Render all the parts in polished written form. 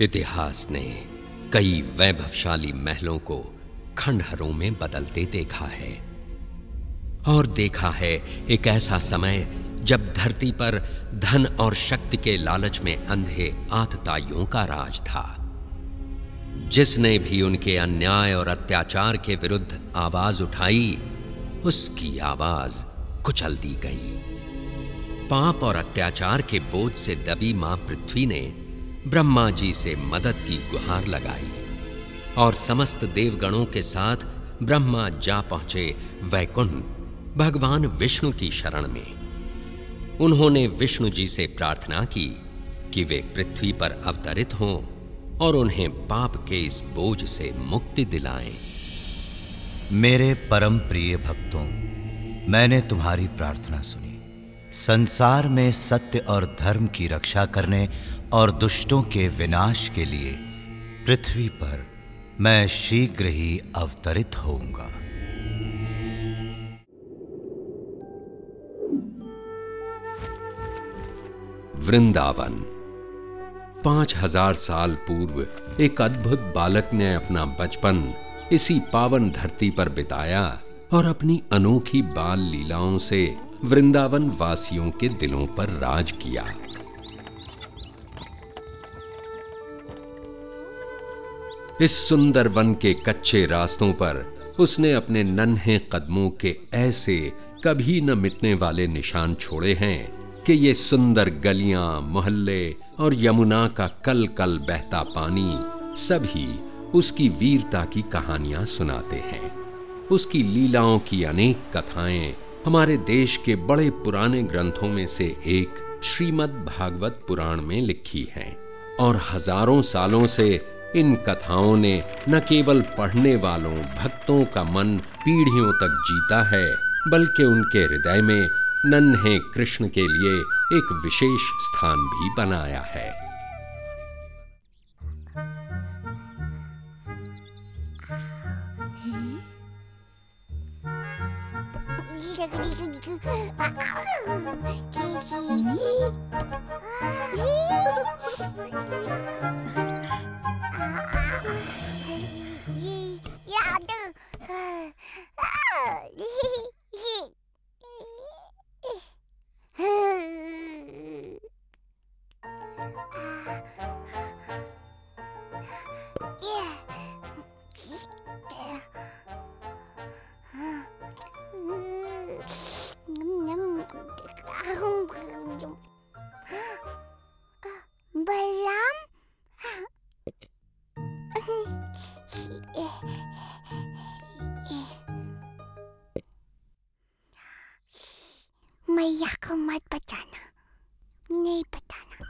इतिहास ने कई वैभवशाली महलों को खंडहरों में बदलते देखा है, और देखा है एक ऐसा समय जब धरती पर धन और शक्ति के लालच में अंधे आतताइयों का राज था। जिसने भी उनके अन्याय और अत्याचार के विरुद्ध आवाज उठाई, उसकी आवाज कुचल दी गई। पाप और अत्याचार के बोझ से दबी मां पृथ्वी ने ब्रह्मा जी से मदद की गुहार लगाई, और समस्त देवगणों के साथ ब्रह्मा जा पहुंचे वैकुंठ भगवान विष्णु की शरण में। उन्होंने विष्णु जी से प्रार्थना की कि वे पृथ्वी पर अवतरित हों और उन्हें पाप के इस बोझ से मुक्ति दिलाएं। मेरे परम प्रिय भक्तों, मैंने तुम्हारी प्रार्थना सुनी। संसार में सत्य और धर्म की रक्षा करने और दुष्टों के विनाश के लिए पृथ्वी पर मैं शीघ्र ही अवतरित होऊंगा। वृंदावन। 5000 साल पूर्व एक अद्भुत बालक ने अपना बचपन इसी पावन धरती पर बिताया और अपनी अनोखी बाल लीलाओं से वृंदावन वासियों के दिलों पर राज किया। इस सुंदर वन के कच्चे रास्तों पर उसने अपने नन्हे कदमों के ऐसे कभी न मिटने वाले निशान छोड़े हैं कि ये सुंदर गलियां, मोहल्ले और यमुना का कल कल बहता पानी सभी उसकी वीरता की कहानियां सुनाते हैं। उसकी लीलाओं की अनेक कथाएं हमारे देश के बड़े पुराने ग्रंथों में से एक श्रीमद् भागवत पुराण में लिखी हैं, और हजारों सालों से इन कथाओं ने न केवल पढ़ने वालों भक्तों का मन पीढ़ियों तक जीता है, बल्कि उनके हृदय में नन्हे कृष्ण के लिए एक विशेष स्थान भी बनाया है। मैया को मत बताना, नहीं बताना।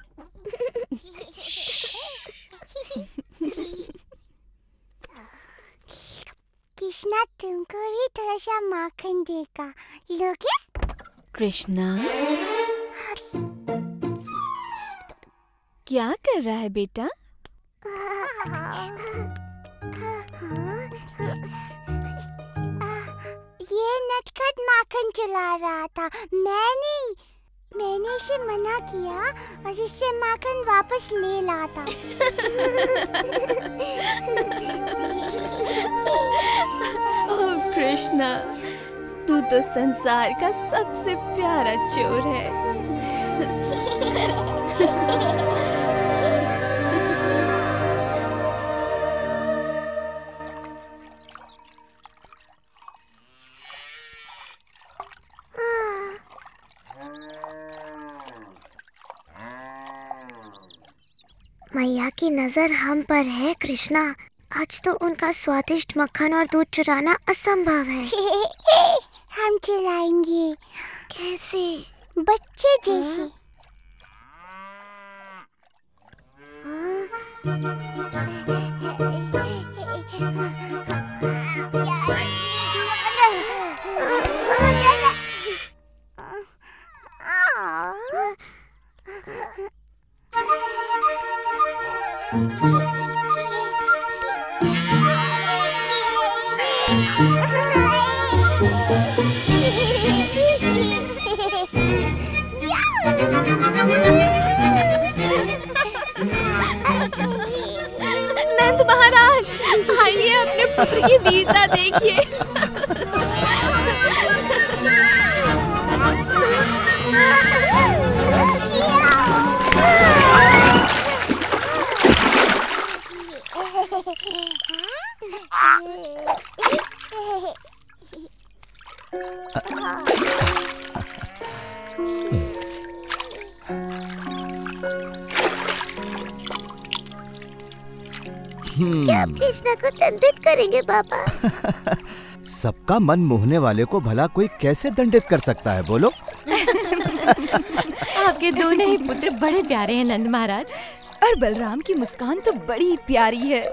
कृष्णा तुमको भी थोड़ा सा माखन देगा, लोगे? कृष्णा क्या कर रहा है बेटा? ये नटखट माखन चला रहा था। मैंने इसे मना किया और इससे माखन वापस ले लाता। ओह कृष्णा, तू तो संसार का सबसे प्यारा चोर है। मैया की नजर हम पर है कृष्णा। आज तो उनका स्वादिष्ट मक्खन और दूध चुराना असंभव है। हम चुराएंगे। कैसे? बच्चे जैसे। नंद महाराज, आइए अपने पुत्र की वीरता देखिए। क्या आप कृष्णा को दंडित करेंगे पापा? सबका मन मोहने वाले को भला कोई कैसे दंडित कर सकता है, बोलो? आपके दोनों ही पुत्र बड़े प्यारे हैं नंद महाराज, और बलराम की मुस्कान तो बड़ी प्यारी है।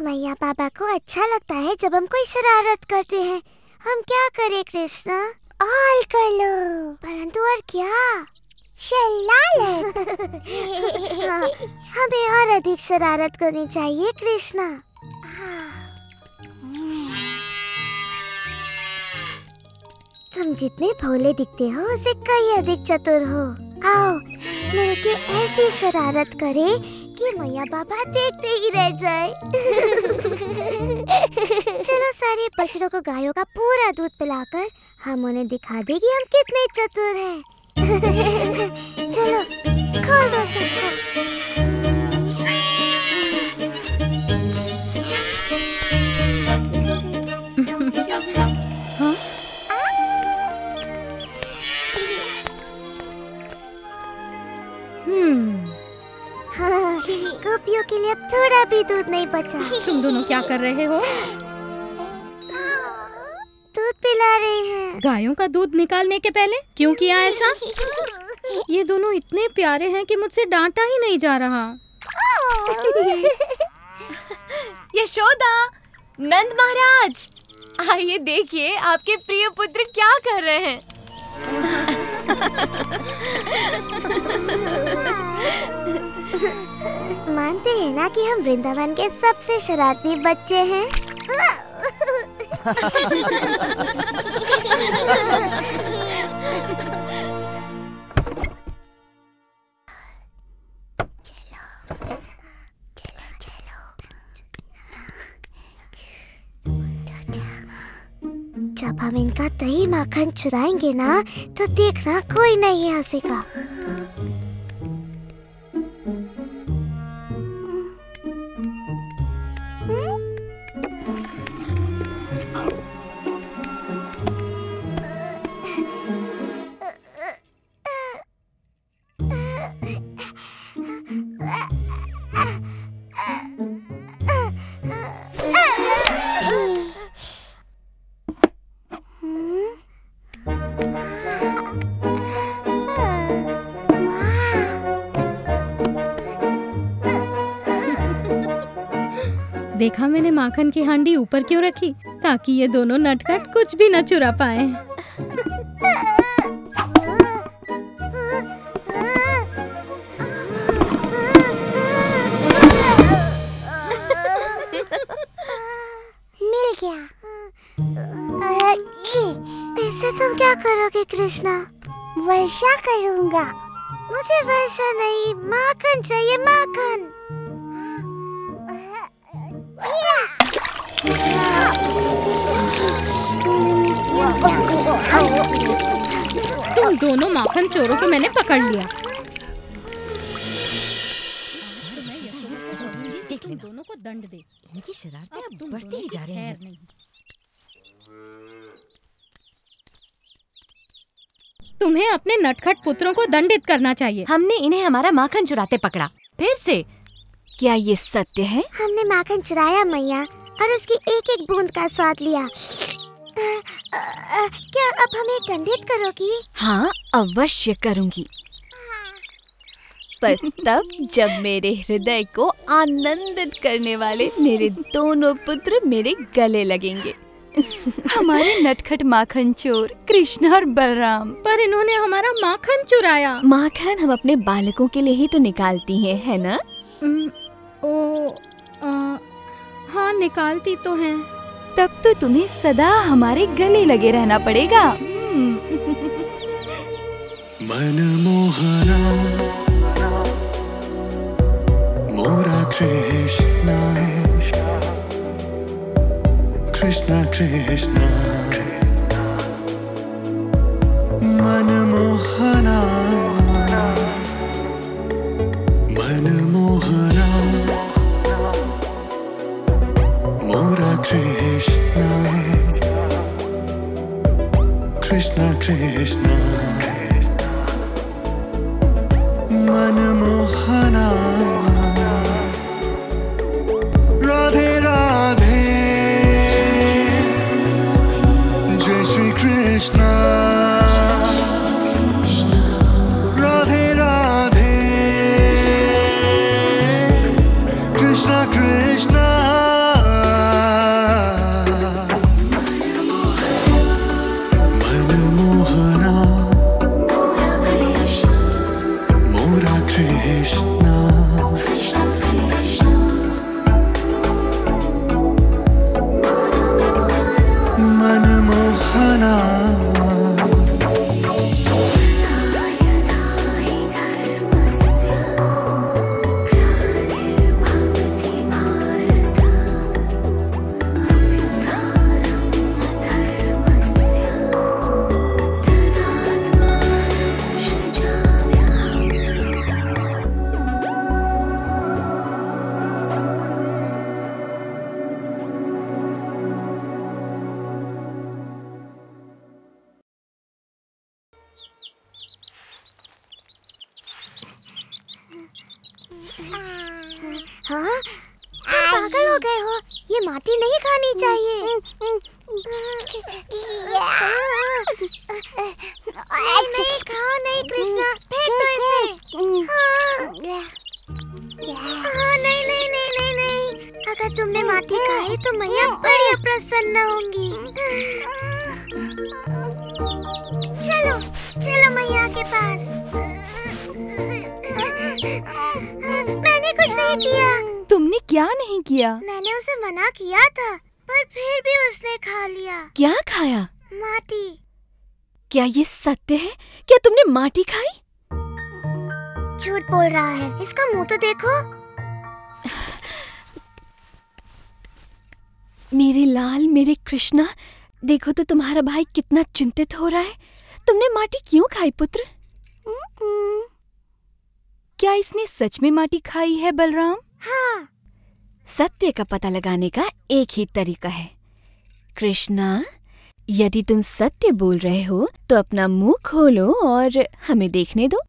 मैया पापा को अच्छा लगता है जब हम कोई शरारत करते हैं। हम क्या करें कृष्णा? और कर लो। परंतु और क्या? शरारत। हाँ, हमें और अधिक शरारत करनी चाहिए कृष्णा। तुम जितने भोले दिखते हो उससे कई अधिक चतुर हो। आओ मिलके ऐसी शरारत करें कि मैया बाबा देखते ही रह जाए। चलो सारे बछड़ों को गायों का पूरा दूध पिलाकर हम उन्हें दिखा दें कि हम कितने चतुर हैं। चलो खोल दो सबको। गोपियों के लिए अब थोड़ा भी दूध नहीं बचा। तुम दोनों क्या कर रहे हो? दूध पिला रहे हैं। गायों का दूध निकालने के पहले क्यों किया ऐसा? ये दोनों इतने प्यारे हैं कि मुझसे डांटा ही नहीं जा रहा। यशोदा, नंद महाराज, आइए देखिए आपके प्रिय पुत्र क्या कर रहे हैं। मानते हैं ना कि हम वृंदावन के सबसे शरारती बच्चे हैं। जब हम इनका दही माखन चुराएंगे ना तो देखना कोई नहीं हंसेगा। देखा मैंने माखन की हांडी ऊपर क्यों रखी? ताकि ये दोनों नटखट कुछ भी न चुरा पाए। मिल गया। इससे तुम क्या करोगे कृष्णा? वर्षा करूंगा। मुझे वर्षा नहीं, माखन चाहिए, माखन। तुम दोनों माखन चोरों को मैंने पकड़ लिया। तुम दोनों को दंड दे। इनकी शरारतें अब बढ़ती ही जा रही हैं। तुम्हें अपने नटखट पुत्रों को दंडित करना चाहिए। हमने इन्हें हमारा माखन चुराते पकड़ा। फिर से क्या ये सत्य है? हमने माखन चुराया मैया और उसकी एक एक बूंद का स्वाद लिया। क्या अब हमें दंडित करोगी? हाँ, अवश्य करूंगी, पर तब जब मेरे हृदय को आनंदित करने वाले मेरे दोनों पुत्र मेरे गले लगेंगे। हमारे नटखट माखन चोर कृष्ण और बलराम। पर इन्होंने हमारा माखन चुराया। माखन हम अपने बालकों के लिए ही तो निकालती हैं, है ना? हाँ, निकालती तो हैं। तब तो तुम्हें सदा हमारे गले लगे रहना पड़ेगा। मनमोहना मोरा कृष्णा कृष्णा कृष्णा मनमोहना मनमोहना मोरा कृष्णा कृष्णा कृष्णा मनमोहना राधे राधे जय श्री कृष्णा राधे राधे कृष्णा कृष्णा मनमोहना मोरा कृष्णा मनमोहना हाँ, तुम पागल हो गए हो। ये माटी नहीं खानी चाहिए। नहीं खाओ नहीं कृष्णा, फेंक दो इसे। हाँ, नहीं नहीं नहीं नहीं नहीं। अगर तुमने माटी खाई तो मैया बड़ी अप्रसन्न होंगी। चलो चलो मैया के पास। मैंने कुछ नहीं किया। तुमने क्या नहीं किया? मैंने उसे मना किया था, पर फिर भी उसने खा लिया। क्या खाया? माटी। क्या ये सत्य है? क्या तुमने माटी खाई? झूठ बोल रहा है, इसका मुंह तो देखो। मेरे लाल, मेरे कृष्णा, देखो तो तुम्हारा भाई कितना चिंतित हो रहा है। तुमने माटी क्यों खाई पुत्र? क्या इसने सच में माटी खाई है बलराम? हाँ। सत्य का पता लगाने का एक ही तरीका है। कृष्णा, यदि तुम सत्य बोल रहे हो तो अपना मुंह खोलो और हमें देखने दो।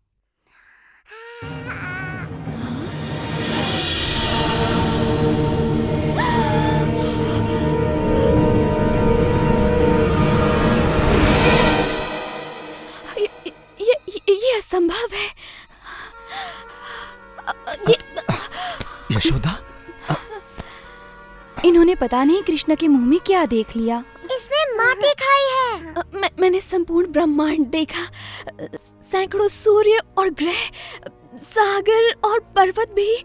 ये असंभव है। यशोदा, इन्होंने पता नहीं कृष्ण के मुंह में क्या देख लिया। इसने माटी खाई है। मैंने संपूर्ण ब्रह्मांड देखा, सैकड़ों सूर्य और ग्रह, सागर और पर्वत भी,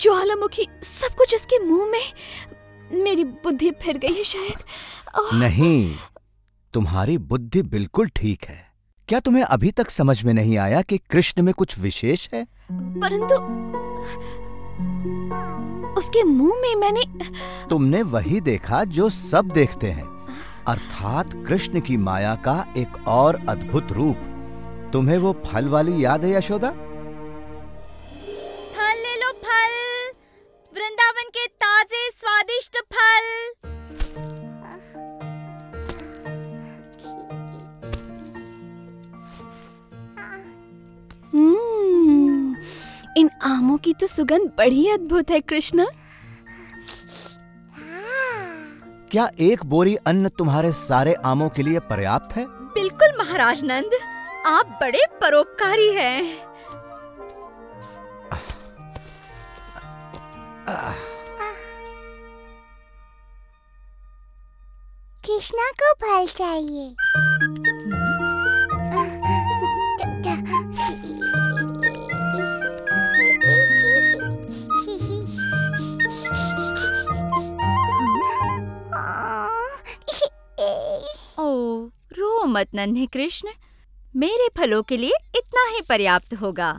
ज्वालामुखी, सब कुछ इसके मुंह में। मेरी बुद्धि फिर गई है शायद। नहीं, तुम्हारी बुद्धि बिल्कुल ठीक है। क्या तुम्हें अभी तक समझ में नहीं आया कि कृष्ण में कुछ विशेष है? परंतु उसके मुंह में मैंने... तुमने वही देखा जो सब देखते हैं, अर्थात कृष्ण की माया का एक और अद्भुत रूप। तुम्हें वो फल वाली याद है यशोदा? फल ले लो, फल, वृंदावन के ताजे स्वादिष्ट फल। इन आमों की तो सुगंध बड़ी अद्भुत है कृष्ण। क्या एक बोरी अन्न तुम्हारे सारे आमों के लिए पर्याप्त है? बिल्कुल महाराज नंद, आप बड़े परोपकारी हैं। कृष्णा को फल चाहिए। ओ, रो मत नन्हे कृष्ण, मेरे फलों के लिए इतना ही पर्याप्त होगा।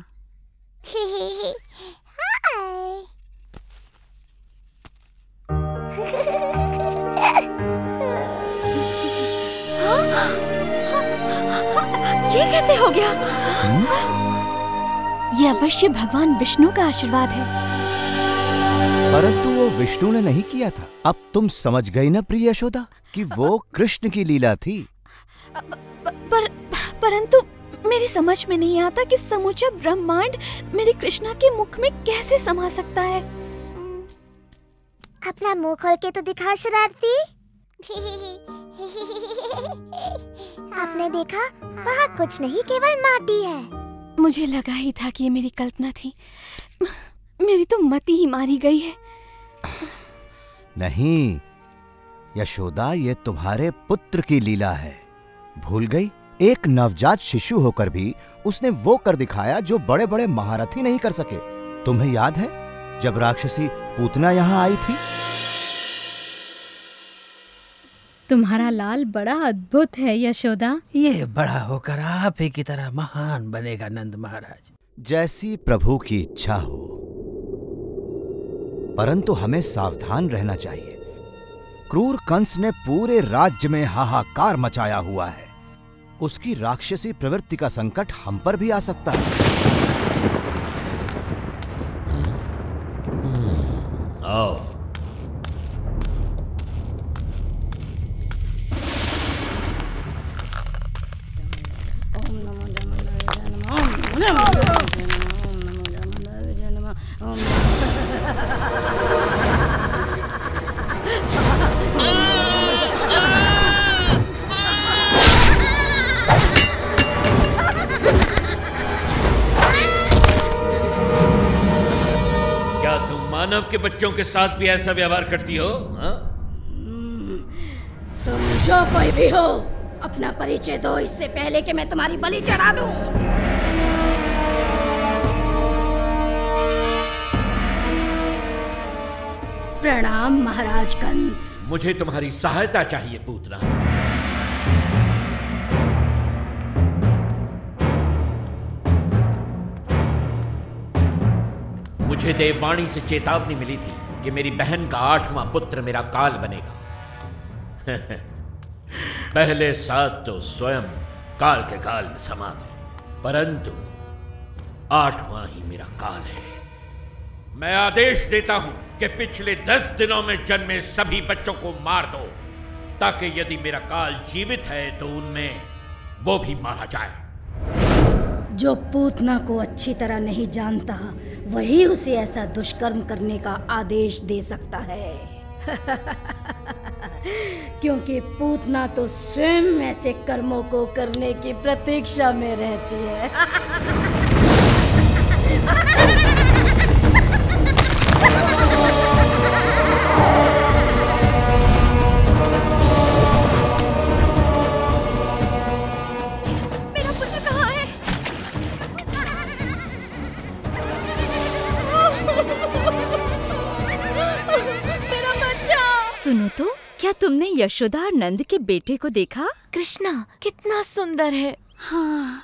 ये कैसे हो गया? ये अवश्य भगवान विष्णु का आशीर्वाद है। परंतु वो विष्णु ने नहीं किया था। अब तुम समझ गई ना प्रिय यशोदा कि वो कृष्ण की लीला थी। परंतु मेरी समझ में नहीं आता कि समूचा ब्रह्मांड मेरी कृष्णा के मुख में कैसे समा सकता है। अपना मुंह खोल के तो दिखा शरारती। आपने देखा, वहाँ कुछ नहीं, केवल माटी है। मुझे लगा ही था कि ये मेरी कल्पना थी। मेरी तो मति ही मारी गई है। नहीं यशोदा, ये तुम्हारे पुत्र की लीला है। भूल गई? एक नवजात शिशु होकर भी उसने वो कर दिखाया जो बड़े बड़े महारथी नहीं कर सके। तुम्हें याद है जब राक्षसी पूतना यहाँ आई थी? तुम्हारा लाल बड़ा अद्भुत है यशोदा। ये बड़ा होकर आप ही की तरह महान बनेगा नंद महाराज। जैसी प्रभु की इच्छा हो, परंतु हमें सावधान रहना चाहिए। क्रूर कंस ने पूरे राज्य में हाहाकार मचाया हुआ है। उसकी राक्षसी प्रवृत्ति का संकट हम पर भी आ सकता है। आओ। मानव के बच्चों के साथ भी ऐसा व्यवहार करती हो? तुम जो कोई भी हो, अपना परिचय दो इससे पहले कि मैं तुम्हारी बलि चढ़ा दूं। प्रणाम महाराज कंस। मुझे तुम्हारी सहायता चाहिए पूतना। मुझे देववाणी से चेतावनी मिली थी कि मेरी बहन का 8वां पुत्र मेरा काल बनेगा। पहले 7 तो स्वयं काल के काल में समा गए, परंतु 8वां ही मेरा काल है। मैं आदेश देता हूं कि पिछले 10 दिनों में जन्मे सभी बच्चों को मार दो, ताकि यदि मेरा काल जीवित है तो उनमें वो भी मारा जाए। जो पूतना को अच्छी तरह नहीं जानता, वही उसे ऐसा दुष्कर्म करने का आदेश दे सकता है। क्योंकि पूतना तो स्वयं ऐसे कर्मों को करने की प्रतीक्षा में रहती है। सुनो तो, क्या तुमने यशोदा और नंद के बेटे को देखा? कृष्णा कितना सुंदर है। हाँ,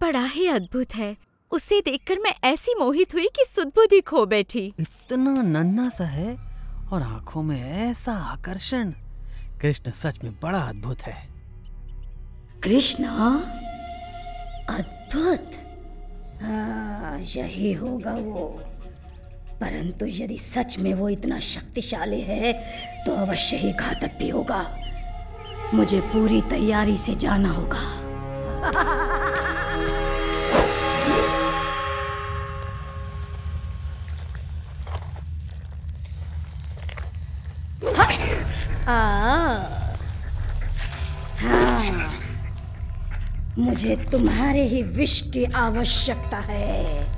बड़ा ही अद्भुत है। उसे देखकर मैं ऐसी मोहित हुई कि सुध-बुद्धि खो बैठी। इतना नन्हा सा है और आंखों में ऐसा आकर्षण। कृष्ण सच में बड़ा अद्भुत है। कृष्णा अद्भुत? हाँ, यही होगा वो। परंतु यदि सच में वो इतना शक्तिशाली है तो अवश्य ही घातक भी होगा। मुझे पूरी तैयारी से जाना होगा। हाँ, मुझे तुम्हारे ही विष की आवश्यकता है।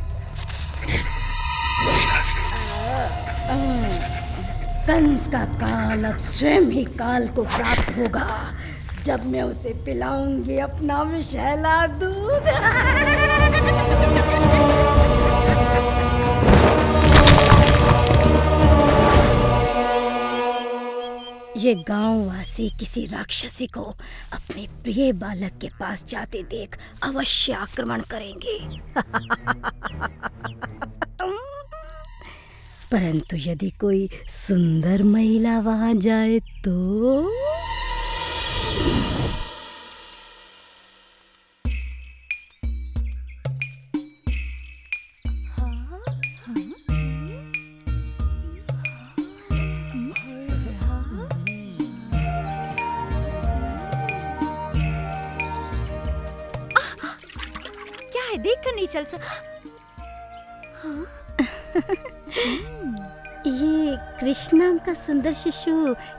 कंस का काल अब स्वयं ही काल को प्राप्त होगा जब मैं उसे पिलाऊंगी अपना विषैला दूध। ये गांववासी किसी राक्षसी को अपने प्रिय बालक के पास जाते देख अवश्य आक्रमण करेंगे। परंतु यदि कोई सुंदर महिला वहां जाए तो क्या है, देख कर नहीं चल सकता। ये कृष्ण नाम का सुंदर शिशु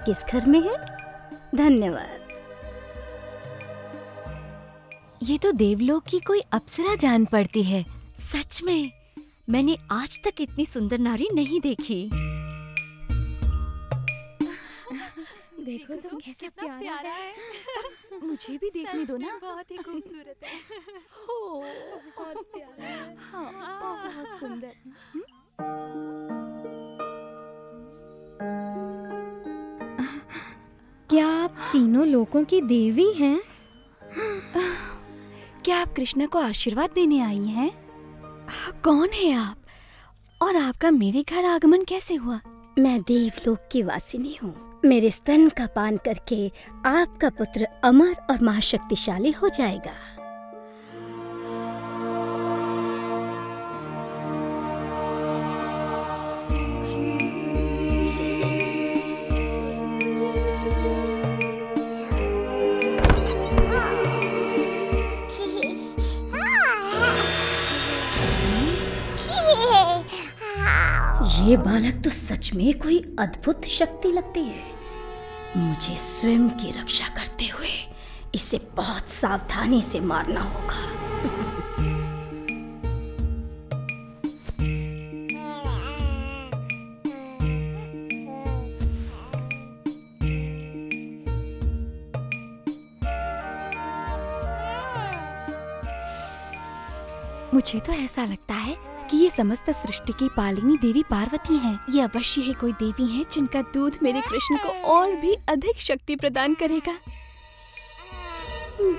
किस घर में है? धन्यवाद। ये तो देवलोक की कोई अप्सरा जान पड़ती है। सच में मैंने आज तक इतनी सुंदर नारी नहीं देखी। देखो तो कैसा प्यारा है। मुझे भी देखने दो ना। बहुत ही खूबसूरत है। हो, बहुत प्यारा है। हाँ, बहुत सुंदर। क्या आप तीनों लोगों की देवी हैं? क्या आप कृष्ण को आशीर्वाद देने आई हैं? कौन है आप? और आपका मेरे घर आगमन कैसे हुआ? मैं देवलोक की वासिनी हूँ। मेरे स्तन का पान करके आपका पुत्र अमर और महाशक्तिशाली हो जाएगा। ये बालक तो सच में कोई अद्भुत शक्ति लगती है। मुझे स्वयं की रक्षा करते हुए इसे बहुत सावधानी से मारना होगा। मुझे तो ऐसा लगता है कि ये समस्त सृष्टि की पालिनी देवी पार्वती हैं। ये अवश्य ही कोई देवी हैं जिनका दूध मेरे कृष्ण को और भी अधिक शक्ति प्रदान करेगा।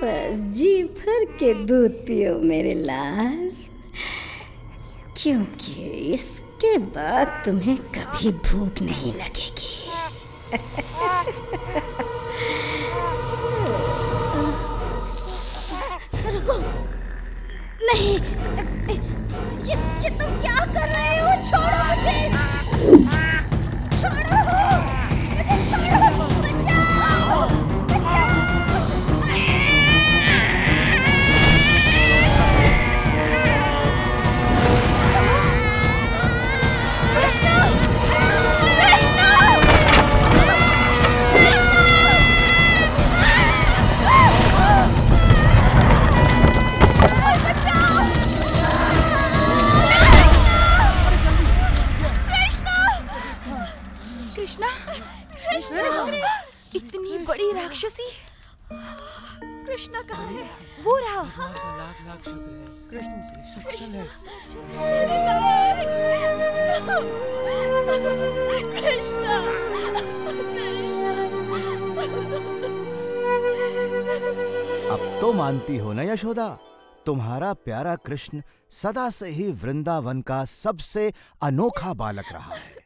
बस जी भर के दूध पियो मेरे लाल, क्योंकि इसके बाद तुम्हें कभी भूख नहीं लगेगी। रुको, नहीं, ये तुम क्या कर रहे हो? छोड़ो मुझे, छोड़ो मुझे, छोड़ो, बचाओ, बचाओ। इतनी बड़ी राक्षसी कृष्णा कहाँ है? वो रहा। लाख शुक्र है, कृष्ण सक्षम है। कृष्णा, अब तो मानती हो ना यशोदा, तुम्हारा प्यारा कृष्ण सदा से ही वृंदावन का सबसे अनोखा बालक रहा है।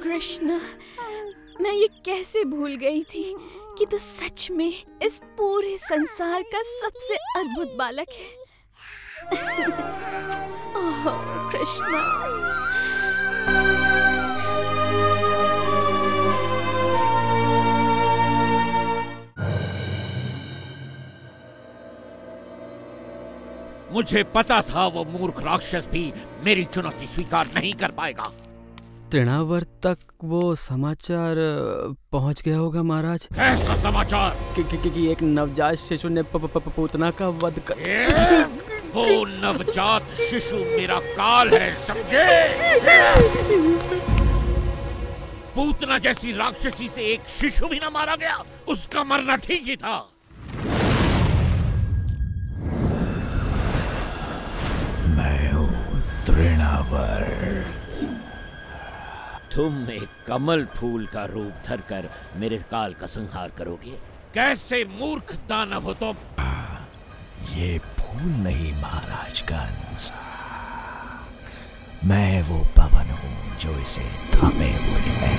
कृष्णा, मैं ये कैसे भूल गई थी कि तू सच में इस पूरे संसार का सबसे अद्भुत बालक है। ओह कृष्णा, मुझे पता था वो मूर्ख राक्षस भी मेरी चुनौती स्वीकार नहीं कर पाएगा। तृणावर्त तक वो समाचार पहुंच गया होगा महाराज। कैसा समाचार? कि एक नवजात शिशु ने पूतना का वध कर वो नवजात शिशु मेरा काल है, समझे? पूतना जैसी राक्षसी से एक शिशु भी ना मारा गया, उसका मरना ठीक ही था। मैं हूँ तृणावर्त। तुम एक कमल फूल का रूप धरकर मेरे काल का संहार करोगे? कैसे मूर्ख दानव हो तुम? ये फूल नहीं महाराज कंस, मैं वो पवन हूँ जो इसे थामे हुए है।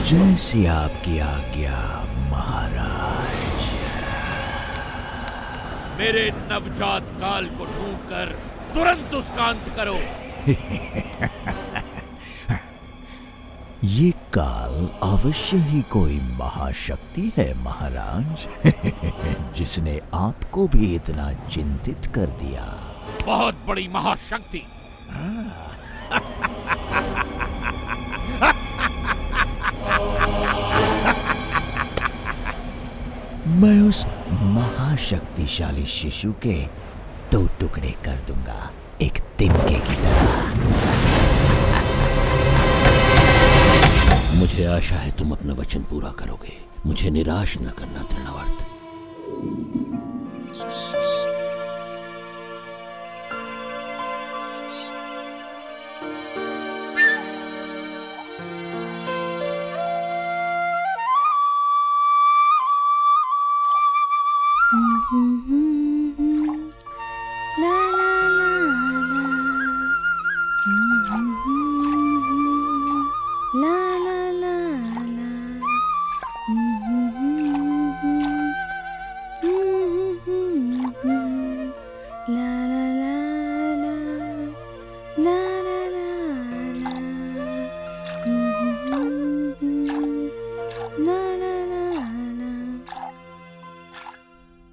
जैसी आपकी आज्ञा महाराज। मेरे नवजात काल को ढूंढकर तुरंत उसका अंत करो। ये काल अवश्य ही कोई महाशक्ति है महाराज, जिसने आपको भी इतना चिंतित कर दिया। बहुत बड़ी महाशक्ति। मैं उस महाशक्तिशाली शिशु के 2 टुकड़े कर दूंगा, एक तिनके की तरह। मुझे आशा है तुम अपना वचन पूरा करोगे। मुझे निराश न करना तृणावर्त।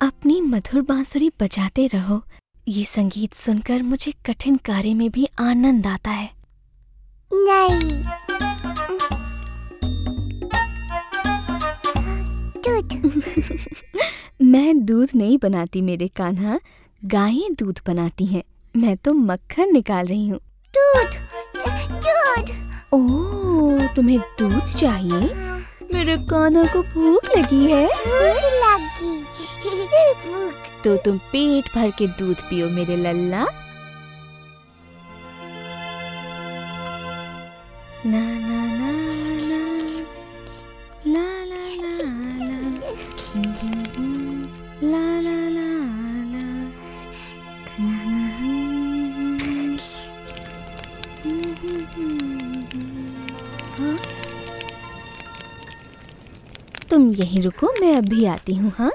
अपनी मधुर बांसुरी बजाते रहो। ये संगीत सुनकर मुझे कठिन कार्य में भी आनंद आता है। नहीं, दूध। मैं दूध नहीं बनाती मेरे कान्हा, गायें दूध बनाती हैं। मैं तो मक्खन निकाल रही हूँ। दूध, दूध। ओह, तुम्हें दूध चाहिए? मेरे कान्हा को भूख लगी है। भूख लगी। तो तुम पेट भर के दूध पियो मेरे लल्ला। ना ना ना ना ला ला ला ला ला ला ला हाँ? तुम यहीं रुको, मैं अभी आती हूँ। हाँ,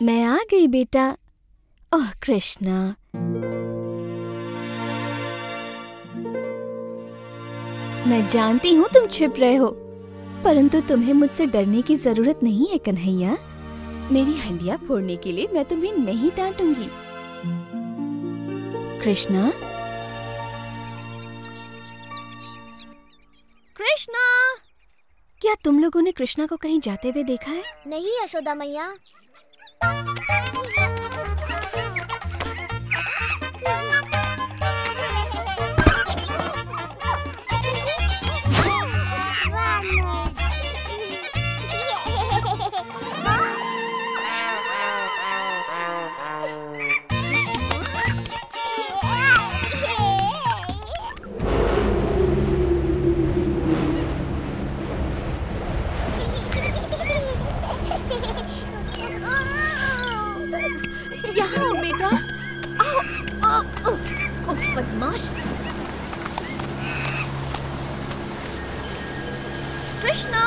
मैं आ गई बेटा। ओह कृष्णा, मैं जानती हूँ तुम छिप रहे हो, परंतु तुम्हें मुझसे डरने की जरूरत नहीं है कन्हैया। मेरी हंडिया फोड़ने के लिए मैं तुम्हें नहीं डांटूंगी। कृष्णा, कृष्णा, क्या तुम लोगों ने कृष्णा को कहीं जाते हुए देखा है? नहीं यशोदा मैया। सर्वनाश। कृष्णा,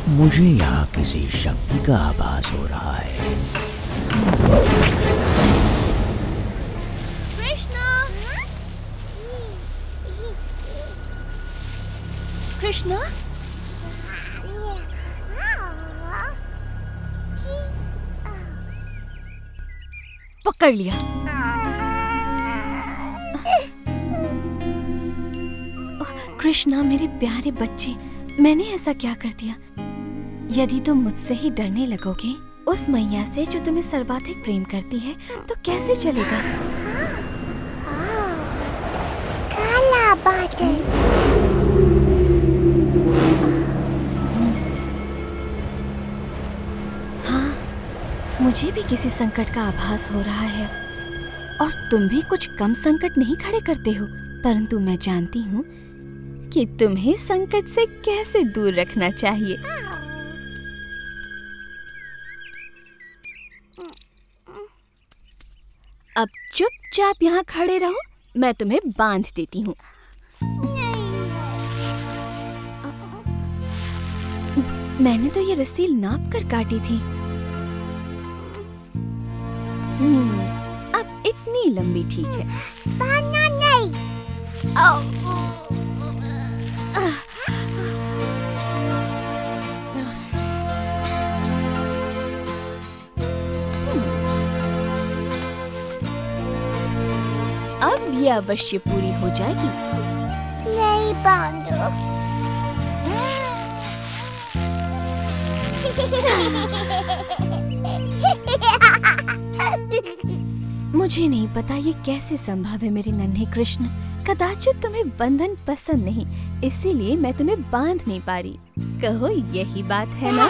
मुझे यहाँ किसी शक्ति का आभास हो रहा है। कृष्णा, पकड़ लिया। कृष्णा मेरे प्यारे बच्चे, मैंने ऐसा क्या कर दिया? यदि तुम मुझसे ही डरने लगोगे, उस मैया से जो तुम्हें सर्वाधिक प्रेम करती है, तो कैसे चलेगा? काला बादल। हाँ, मुझे भी किसी संकट का आभास हो रहा है, और तुम भी कुछ कम संकट नहीं खड़े करते हो, परंतु मैं जानती हूँ कि तुम्हें संकट से कैसे दूर रखना चाहिए। अब चुपचाप यहाँ खड़े रहो, मैं तुम्हें बांध देती हूँ। मैंने तो ये रस्सी नाप कर काटी थी। अब इतनी लंबी ठीक है। बांधना नहीं। अब ये अवश्य पूरी हो जाएगी। नहीं बांधो। मुझे नहीं पता ये कैसे संभव है मेरे नन्हे कृष्ण। कदाचित तुम्हें बंधन पसंद नहीं, इसीलिए मैं तुम्हें बांध नहीं पा रही। कहो यही बात है ना?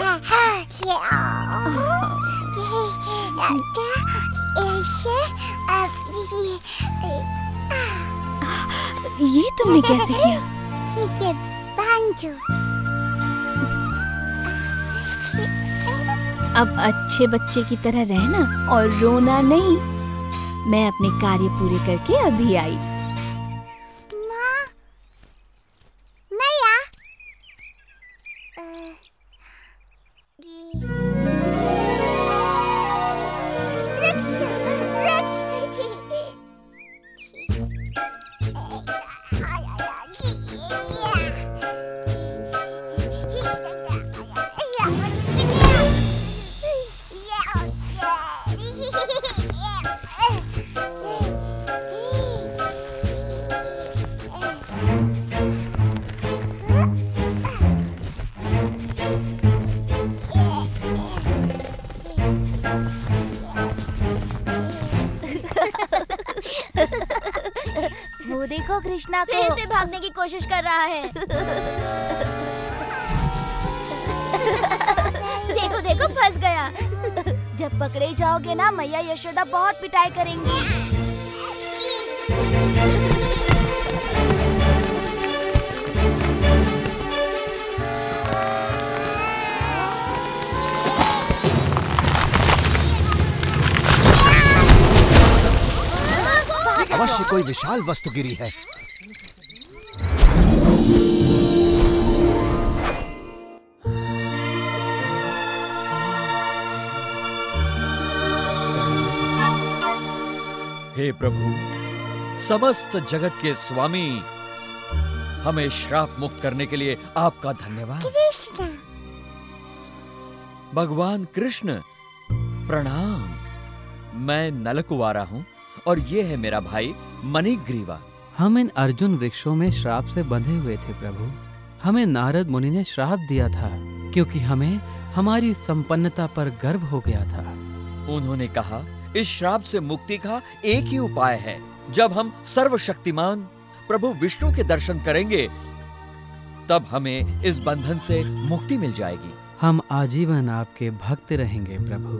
ये तुमने कैसे किया? ठीक है, बांधो। अब अच्छे बच्चे की तरह रहना और रोना नहीं। मैं अपने कार्य पूरे करके अभी आई। माँ, मैया। वो देखो कृष्णा को फिर से भागने की कोशिश कर रहा है। देखो देखो फंस गया। जब पकड़े जाओगे ना, मैया यशोदा बहुत पिटाई करेंगी। अवश्य कोई विशाल वस्तु गिरी है। हे प्रभु, समस्त जगत के स्वामी, हमें श्राप मुक्त करने के लिए आपका धन्यवाद। कृष्ण। भगवान कृष्ण, प्रणाम। मैं नलकुवारा हूँ और ये है मेरा भाई मणिग्रीवा। हम इन अर्जुन वृक्षों में श्राप से बंधे हुए थे प्रभु। हमें नारद मुनि ने श्राप दिया था क्योंकि हमें हमारी संपन्नता पर गर्व हो गया था। उन्होंने कहा, इस श्राप से मुक्ति का एक ही उपाय है। जब हम सर्वशक्तिमान प्रभु विष्णु के दर्शन करेंगे, तब हमें इस बंधन से मुक्ति मिल जाएगी। हम आजीवन आपके भक्त रहेंगे प्रभु।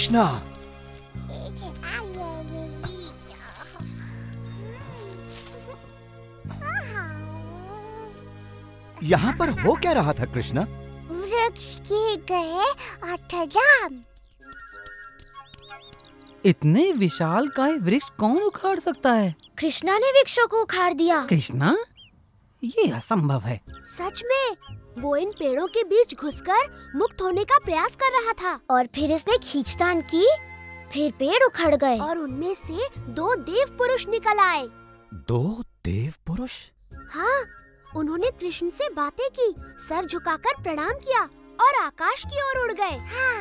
कृष्णा। यहाँ पर हो क्या रहा था कृष्णा? वृक्ष के गए अठराम। इतने विशाल काय वृक्ष कौन उखाड़ सकता है? कृष्णा ने वृक्षों को उखाड़ दिया। कृष्णा? ये असंभव है। सच में वो इन पेड़ों के बीच घुसकर मुक्त होने का प्रयास कर रहा था और फिर इसने खींचतान की, फिर पेड़ उखड़ गए और उनमें से 2 देव पुरुष निकल आए। 2 देव पुरुष? हाँ, उन्होंने कृष्ण से बातें की, सर झुकाकर प्रणाम किया और आकाश की ओर उड़ गए। हाँ,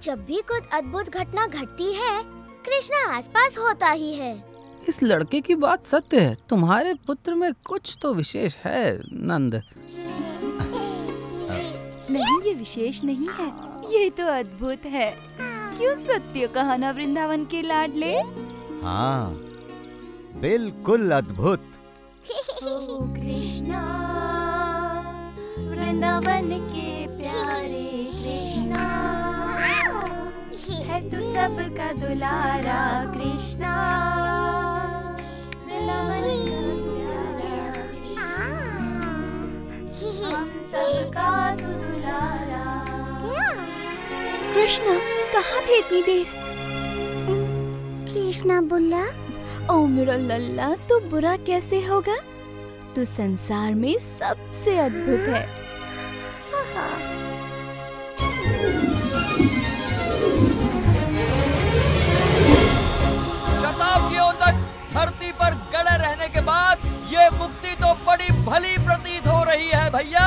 जब भी कुछ अद्भुत घटना घटती है, कृष्णा आसपास होता ही है। इस लड़के की बात सत्य है। तुम्हारे पुत्र में कुछ तो विशेष है नंद। नहीं, ये विशेष नहीं है, ये तो अद्भुत है। क्यों सत्य कहा ना वृंदावन के लाडले? हाँ, बिल्कुल अद्भुत। ओ कृष्णा, वृंदावन के प्यारे कृष्णा, है तू सबका दुलारा कृष्णा, वृंदावन का दुलारा कृष्णा, हम सबका तू दुलारा। कृष्णा कहाँ थे इतनी देर? कृष्णा बुल्ला। ओ मेरा लल्ला, तू बुरा कैसे होगा? तू संसार में सबसे अद्भुत है। शताब्दियों तक धरती पर गड़े रहने के बाद ये मुक्ति तो बड़ी भली प्रतीत हो रही है भैया।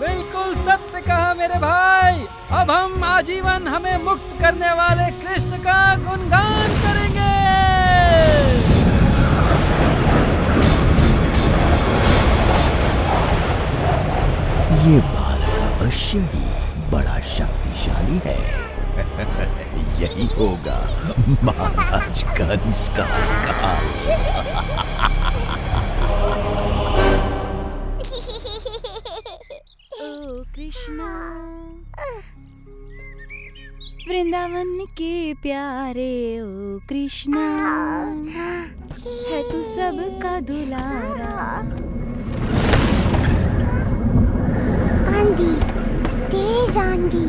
बिल्कुल सत्य कहा मेरे भाई। अब हम आजीवन हमें मुक्त करने वाले कृष्ण का गुणगान करेंगे। ये बालक अवश्य ही बड़ा शक्तिशाली है। यही होगा महाराज कंस का काल। ओ कृष्णा, वृंदावन के प्यारे ओ कृष्णा, है तू सबका दुलारा। आंधी, तेज आंधी।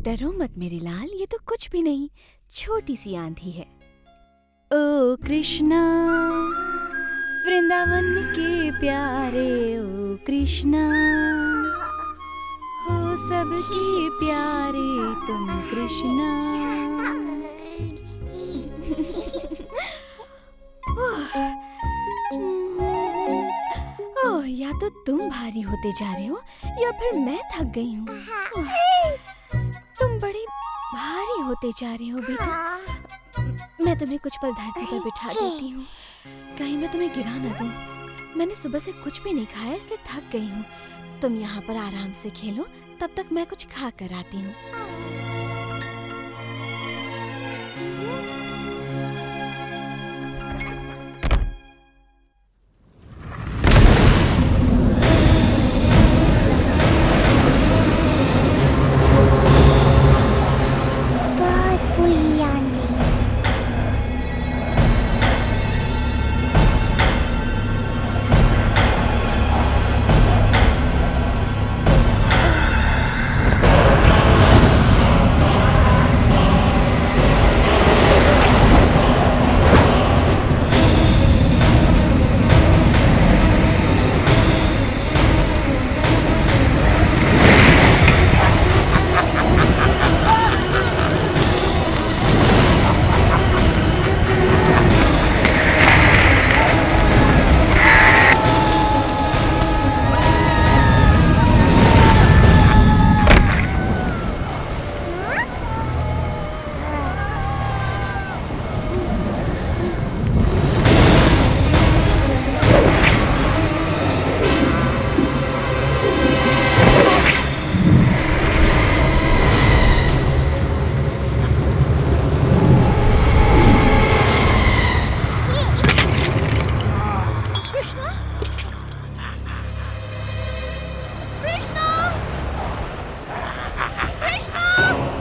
डरो मत मेरे लाल, ये तो कुछ भी नहीं, छोटी सी आंधी है। ओ कृष्णा, वृंदावन के प्यारे ओ कृष्णा, हो सबके प्यारे तुम कृष्णा। ओह, या तो तुम भारी होते जा रहे हो या फिर मैं थक गई हूँ। तुम बड़ी भारी होते जा रहे हो बेटा। मैं तुम्हें कुछ पल धरती पर बिठा देती हूँ, कहीं मैं तुम्हें गिरा ना दूँ। मैंने सुबह से कुछ भी नहीं खाया, इसलिए थक गई हूँ। तुम यहाँ पर आराम से खेलो, तब तक मैं कुछ खा कर आती हूँ।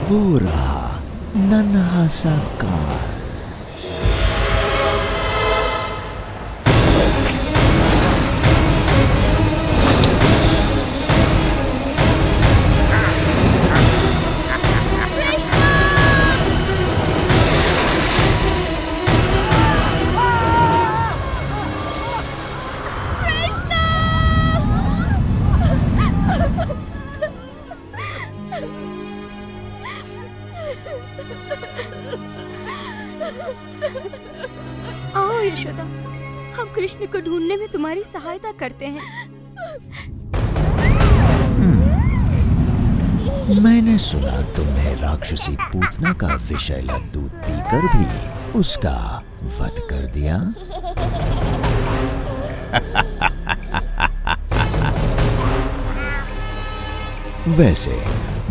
वो रहा नन्हा सा काल। आओ यशोदा, हम कृष्ण को ढूंढने में तुम्हारी सहायता करते हैं। मैंने सुना तुमने राक्षसी पूतना का विषैला दूध पीकर भी उसका वध कर दिया। वैसे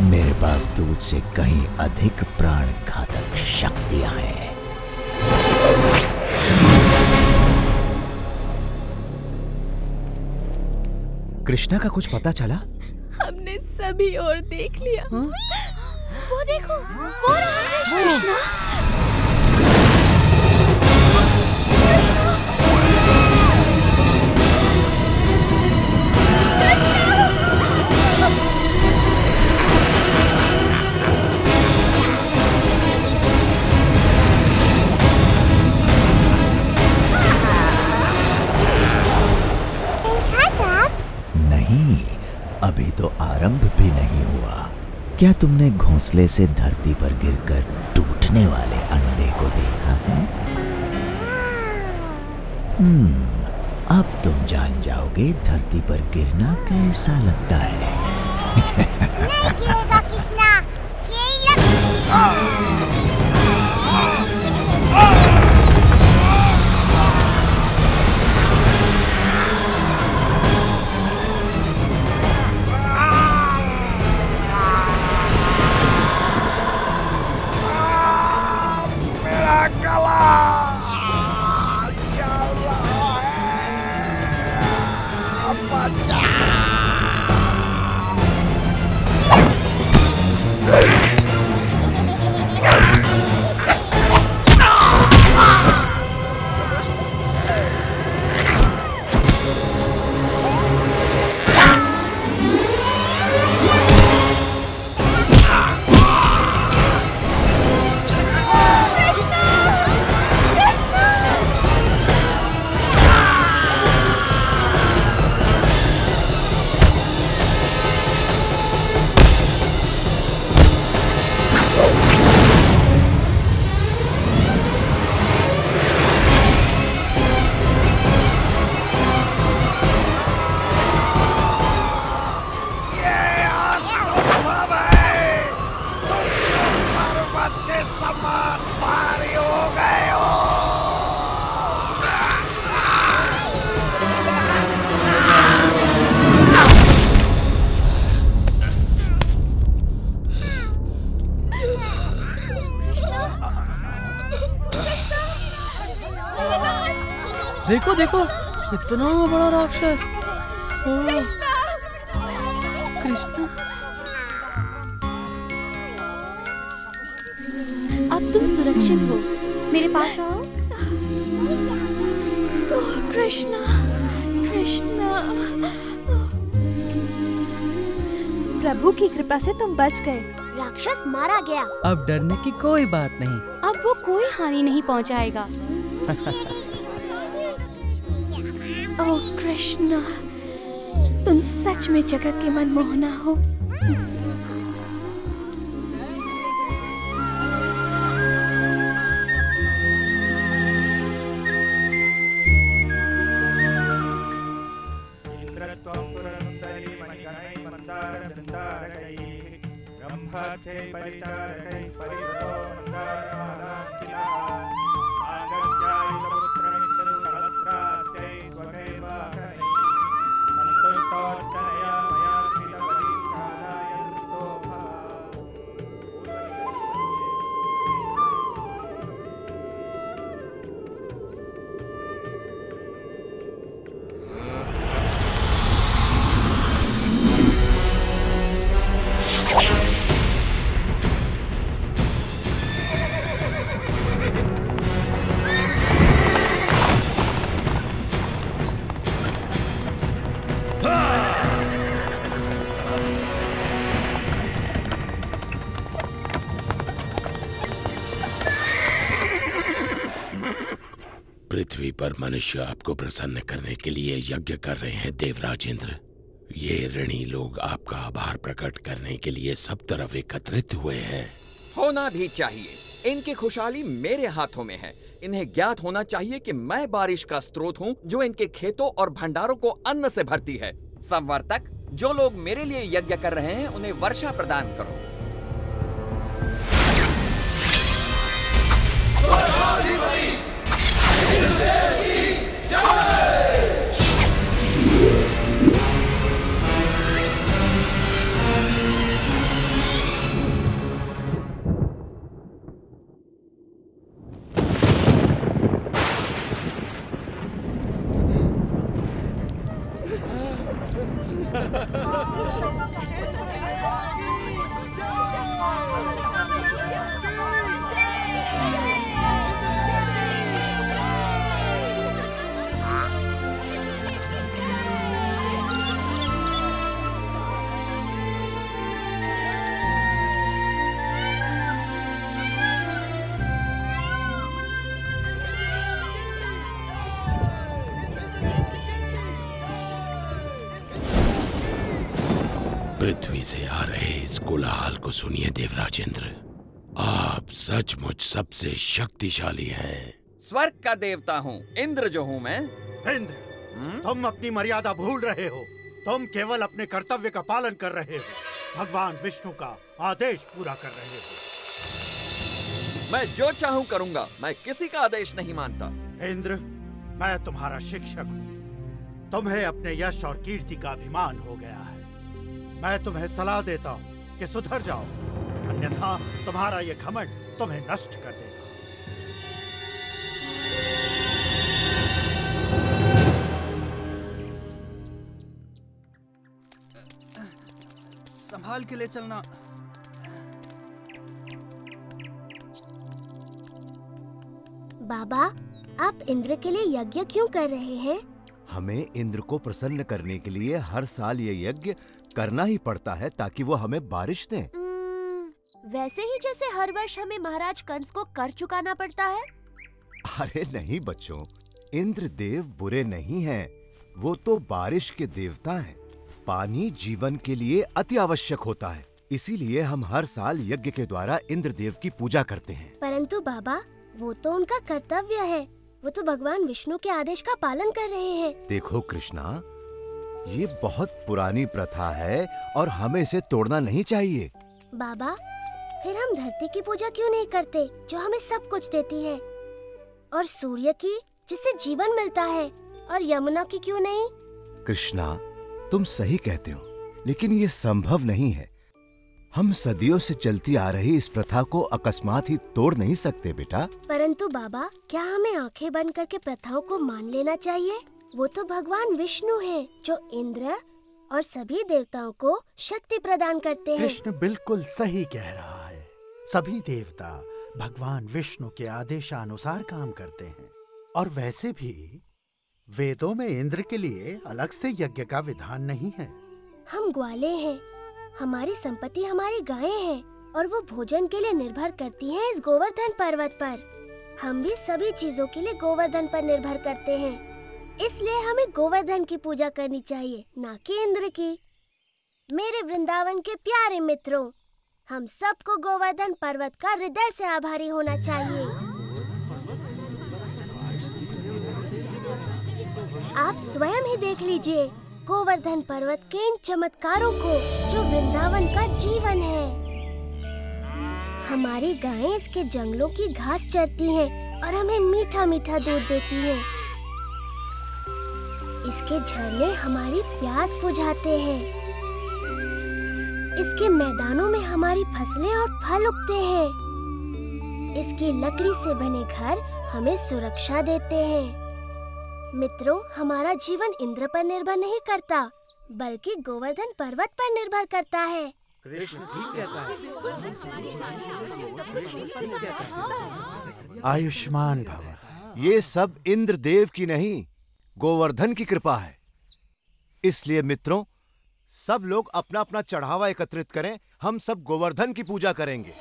मेरे पास दूध से कहीं अधिक प्राण घातक शक्तियां हैं। कृष्णा का कुछ पता चला? हमने सभी और देख लिया। वो देखो, वो रहा है कृष्णा। नहीं, अभी तो आरंभ भी नहीं हुआ। क्या तुमने घोंसले से धरती पर गिरकर टूटने वाले अंडे को देखा है? अब तुम जान जाओगे धरती पर गिरना कैसा लगता है। नहीं गिरेगा कृष्णा, देखो देखो, इतना बड़ा राक्षस। कृष्णा, अब तुम सुरक्षित हो, मेरे पास आओ। कृष्णा, कृष्णा, प्रभु की कृपा से तुम बच गए। राक्षस मारा गया। अब डरने की कोई बात नहीं। अब वो कोई हानि नहीं पहुंचाएगा। ओह कृष्णा, तुम सच में जगत के मनमोहना हो। पृथ्वी पर मनुष्य आपको प्रसन्न करने के लिए यज्ञ कर रहे हैं देवराज इंद्र। ये ऋणी लोग आपका आभार प्रकट करने के लिए सब तरफ एकत्रित हुए हैं। होना भी चाहिए। इनकी खुशहाली मेरे हाथों में है। इन्हें ज्ञात होना चाहिए कि मैं बारिश का स्रोत हूँ जो इनके खेतों और भंडारों को अन्न से भरती है। संवर्तक, जो लोग मेरे लिए यज्ञ कर रहे हैं उन्हें वर्षा प्रदान करो। पृथ्वी से आ रहे इस कोलाहल को सुनिए देवराज इंद्र। आप सचमुच सबसे शक्तिशाली हैं। स्वर्ग का देवता हूँ, इंद्र जो हूँ मैं। इंद्र, तुम अपनी मर्यादा भूल रहे हो। तुम केवल अपने कर्तव्य का पालन कर रहे हो। भगवान विष्णु का आदेश पूरा कर रहे हो। मैं जो चाहूँ करूँगा। मैं किसी का आदेश नहीं मानता। इंद्र, मैं तुम्हारा शिक्षक हूँ। तुम्हें अपने यश और कीर्ति का अभिमान हो गया है। मैं तुम्हें सलाह देता हूँ कि सुधर जाओ, अन्यथा तुम्हारा ये घमंड तुम्हें नष्ट कर देगा। संभाल के ले चलना। बाबा, आप इंद्र के लिए यज्ञ क्यों कर रहे हैं? हमें इंद्र को प्रसन्न करने के लिए हर साल ये यज्ञ करना ही पड़ता है ताकि वो हमें बारिश दें। वैसे ही जैसे हर वर्ष हमें महाराज कंस को कर चुकाना पड़ता है। अरे नहीं बच्चों, इंद्र देव बुरे नहीं हैं। वो तो बारिश के देवता हैं। पानी जीवन के लिए अति आवश्यक होता है, इसीलिए हम हर साल यज्ञ के द्वारा इंद्र देव की पूजा करते हैं। परंतु बाबा, वो तो उनका कर्तव्य है। वो तो भगवान विष्णु के आदेश का पालन कर रहे हैं। देखो कृष्णा, ये बहुत पुरानी प्रथा है और हमें इसे तोड़ना नहीं चाहिए। बाबा, फिर हम धरती की पूजा क्यों नहीं करते जो हमें सब कुछ देती है, और सूर्य की जिससे जीवन मिलता है, और यमुना की क्यों नहीं? कृष्णा, तुम सही कहते हो, लेकिन ये संभव नहीं है। हम सदियों से चलती आ रही इस प्रथा को अकस्मात ही तोड़ नहीं सकते बेटा। परंतु बाबा, क्या हमें आंखें बंद करके प्रथाओं को मान लेना चाहिए? वो तो भगवान विष्णु हैं, जो इंद्र और सभी देवताओं को शक्ति प्रदान करते हैं। कृष्ण बिल्कुल सही कह रहा है। सभी देवता भगवान विष्णु के आदेशानुसार काम करते हैं, और वैसे भी वेदों में इंद्र के लिए अलग से यज्ञ का विधान नहीं है। हम ग्वाले हैं, हमारी संपत्ति हमारी गायें हैं, और वो भोजन के लिए निर्भर करती हैं इस गोवर्धन पर्वत पर। हम भी सभी चीजों के लिए गोवर्धन पर निर्भर करते हैं, इसलिए हमें गोवर्धन की पूजा करनी चाहिए, ना कि इंद्र की। मेरे वृंदावन के प्यारे मित्रों, हम सबको गोवर्धन पर्वत का हृदय से आभारी होना चाहिए। आप स्वयं ही देख लीजिए गोवर्धन पर्वत के इन चमत्कारों को, जो वृंदावन का जीवन है। हमारी गायें इसके जंगलों की घास चरती हैं और हमें मीठा मीठा दूध देती हैं। इसके झरने हमारी प्यास बुझाते हैं। इसके मैदानों में हमारी फसलें और फल उगते हैं। इसकी लकड़ी से बने घर हमें सुरक्षा देते हैं। मित्रों, हमारा जीवन इंद्र पर निर्भर नहीं करता, बल्कि गोवर्धन पर्वत पर निर्भर करता है। कृष्ण ठीक कहता है। आयुष्मान भव। ये सब इंद्र देव की नहीं, गोवर्धन की कृपा है। इसलिए मित्रों, सब लोग अपना अपना चढ़ावा एकत्रित करें। हम सब गोवर्धन की पूजा करेंगे।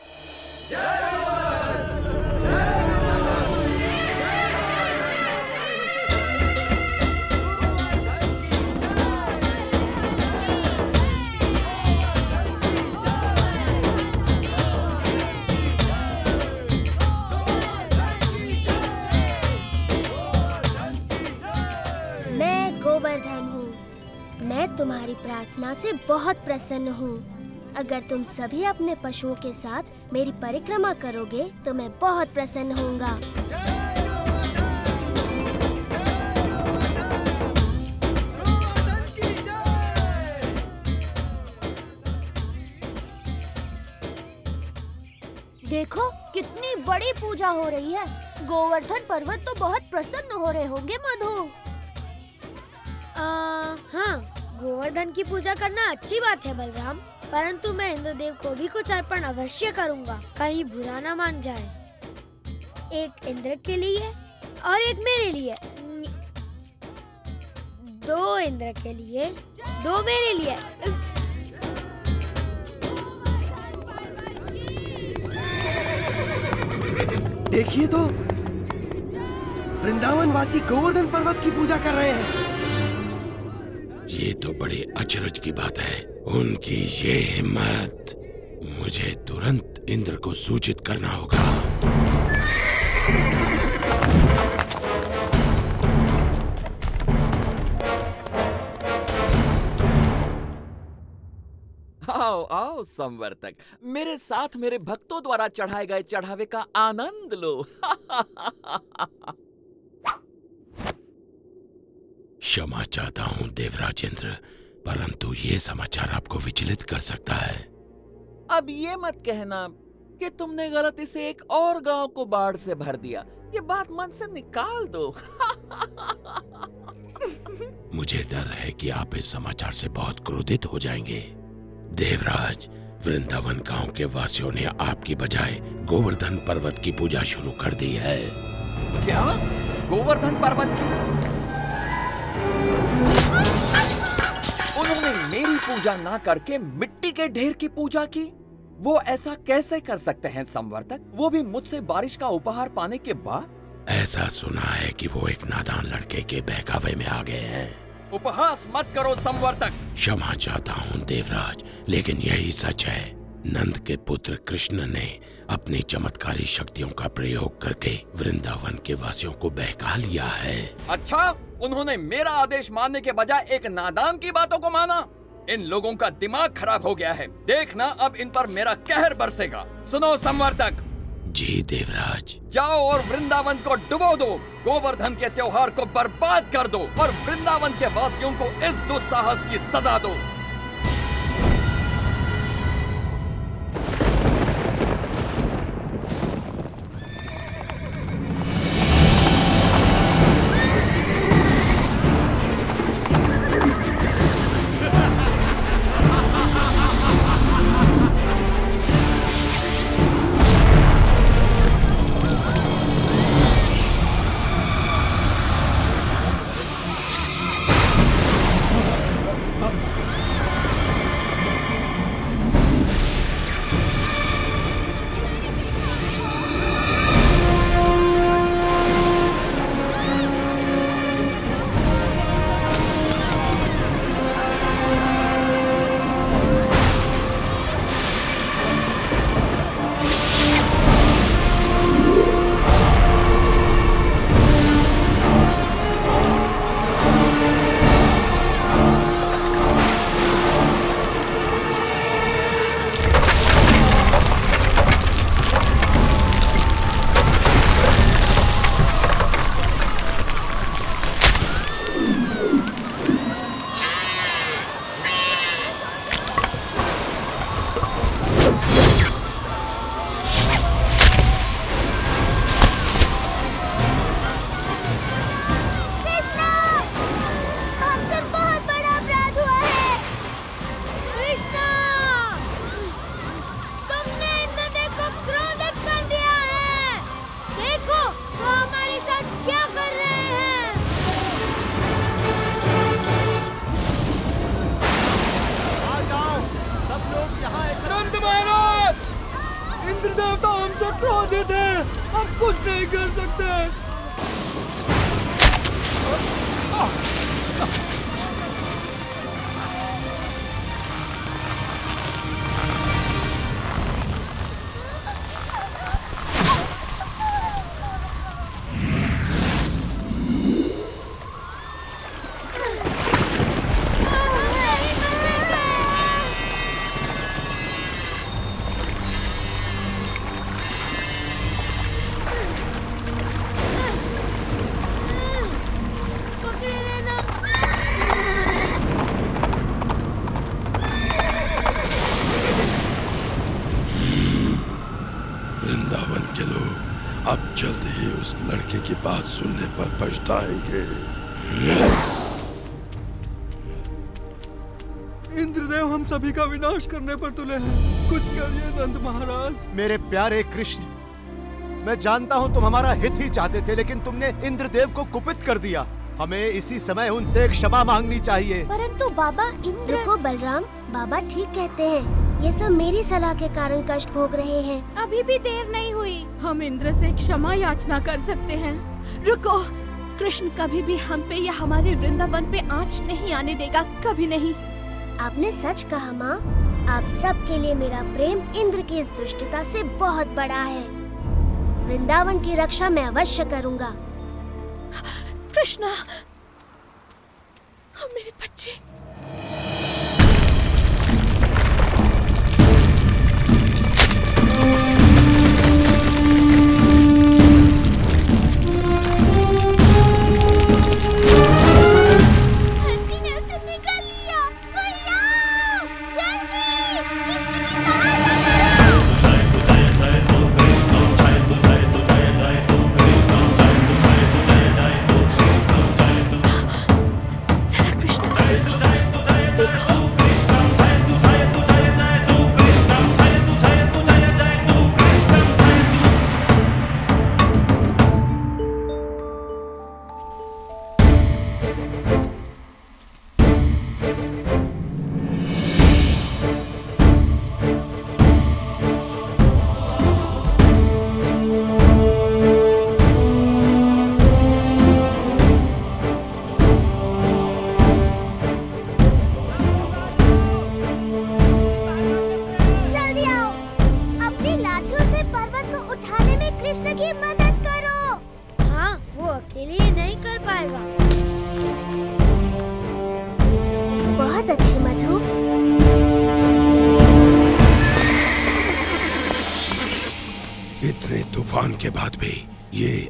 प्रार्थना से बहुत प्रसन्न हूँ। अगर तुम सभी अपने पशुओं के साथ मेरी परिक्रमा करोगे तो मैं बहुत प्रसन्न होऊंगा। देखो कितनी बड़ी पूजा हो रही है। गोवर्धन पर्वत तो बहुत प्रसन्न हो रहे होंगे मधु। हाँ, गोवर्धन की पूजा करना अच्छी बात है बलराम, परंतु मैं इंद्रदेव को भी कुछ अर्पण अवश्य करूँगा, कहीं बुरा ना मान जाए। एक इंद्र के लिए और एक मेरे लिए। 2 इंद्र के लिए, 2 मेरे लिए। देखिए तो, वृंदावन वासी गोवर्धन पर्वत की पूजा कर रहे हैं। ये तो बड़े अचरज की बात है। उनकी ये हिम्मत! मुझे तुरंत इंद्र को सूचित करना होगा। आओ आओ संवर्तक, मेरे साथ मेरे भक्तों द्वारा चढ़ाए गए चढ़ावे का आनंद लो। क्षमा चाहता हूँ देवराजेंद्र, परंतु ये समाचार आपको विचलित कर सकता है। अब ये मत कहना कि तुमने गलती से एक और गांव को बाढ़ से भर दिया। ये बात मन से निकाल दो। मुझे डर है कि आप इस समाचार से बहुत क्रोधित हो जाएंगे। देवराज, वृंदावन गांव के वासियों ने आपकी बजाय गोवर्धन पर्वत की पूजा शुरू कर दी है। क्या? गोवर्धन पर्वत की? उन्होंने मेरी पूजा ना करके मिट्टी के ढेर की पूजा की। वो ऐसा कैसे कर सकते हैं संवर्तक, वो भी मुझसे बारिश का उपहार पाने के बाद? ऐसा सुना है कि वो एक नादान लड़के के बहकावे में आ गए हैं। उपहास मत करो संवर्तक। क्षमा चाहता हूँ देवराज, लेकिन यही सच है। नंद के पुत्र कृष्ण ने अपनी चमत्कारी शक्तियों का प्रयोग करके वृंदावन के वासियों को बहका लिया है। अच्छा, उन्होंने मेरा आदेश मानने के बजाय एक नादान की बातों को माना। इन लोगों का दिमाग खराब हो गया है। देखना अब इन पर मेरा कहर बरसेगा। सुनो संवर्तक। जी देवराज। जाओ और वृंदावन को डुबो दो, गोवर्धन के त्योहार को बर्बाद कर दो और वृंदावन के वासियों को इस दुस्साहस की सजा दो। वृंदावन के लोग अब जल्द ही उस लड़के की बात सुनने पर पछताएंगे। इंद्रदेव हम सभी का विनाश करने पर तुले हैं, कुछ करिए नंद महाराज। मेरे प्यारे कृष्ण, मैं जानता हूँ तुम हमारा हित ही चाहते थे, लेकिन तुमने इंद्रदेव को कुपित कर दिया। हमें इसी समय उनसे क्षमा मांगनी चाहिए। परंतु बाबा इंद्र। रुको बलराम, बाबा ठीक कहते हैं। ये सब मेरी सलाह के कारण कष्ट भोग रहे हैं। अभी भी देर नहीं हुई, हम इंद्र से क्षमा याचना कर सकते हैं। रुको, कृष्ण कभी भी हम पे या हमारे वृंदावन पे आँच नहीं आने देगा, कभी नहीं। आपने सच कहा माँ। आप सब के लिए मेरा प्रेम इंद्र की इस दुष्टता से बहुत बड़ा है। वृंदावन की रक्षा मैं अवश्य करूँगा। कृष्णा, मेरे बच्चे।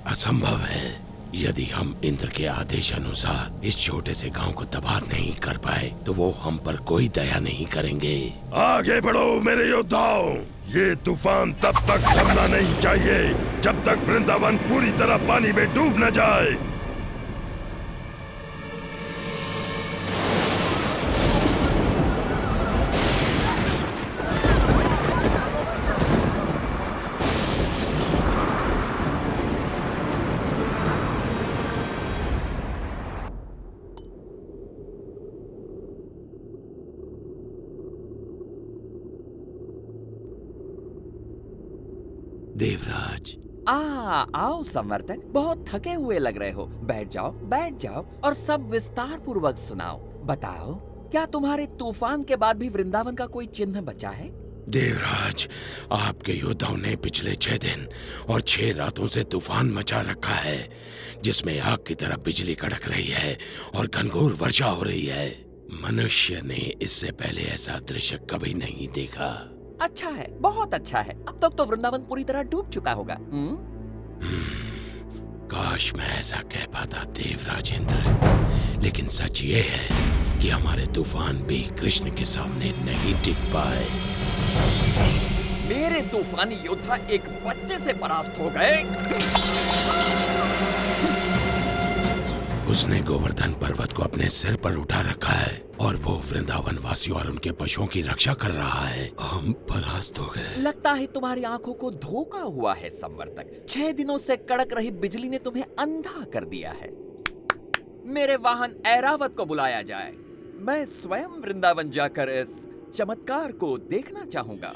असंभव है। यदि हम इंद्र के आदेश अनुसार इस छोटे से गांव को तबाह नहीं कर पाए तो वो हम पर कोई दया नहीं करेंगे। आगे बढ़ो मेरे योद्धाओं, ये तूफान तब तक थमना नहीं चाहिए जब तक वृंदावन पूरी तरह पानी में डूब न जाए। देवराज, आओ संवर्तक, बहुत थके हुए लग रहे हो। बैठ जाओ और सब विस्तार पूर्वक सुनाओ। बताओ, क्या तुम्हारे तूफान के बाद भी वृंदावन का कोई चिन्ह बचा है? देवराज, आपके योद्धाओं ने पिछले 6 दिन और 6 रातों से तूफान मचा रखा है, जिसमें आग की तरह बिजली कड़क रही है और घनघोर वर्षा हो रही है। मनुष्य ने इससे पहले ऐसा दृश्य कभी नहीं देखा। अच्छा है, बहुत अच्छा है। अब तक तो वृंदावन पूरी तरह डूब चुका होगा। काश मैं ऐसा कह पाता देवराज इंद्र, लेकिन सच ये है कि हमारे तूफान भी कृष्ण के सामने नहीं टिक पाए। मेरे तूफानी योद्धा एक बच्चे से परास्त हो गए। उसने गोवर्धन पर्वत को अपने सिर पर उठा रखा है और वो वृंदावन वासियों और उनके पशुओं की रक्षा कर रहा है। हम परास्त हो गए। लगता है तुम्हारी आंखों को धोखा हुआ है संवर्तक। 6 दिनों से कड़क रही बिजली ने तुम्हें अंधा कर दिया है। मेरे वाहन ऐरावत को बुलाया जाए। मैं स्वयं वृंदावन जाकर इस चमत्कार को देखना चाहूंगा।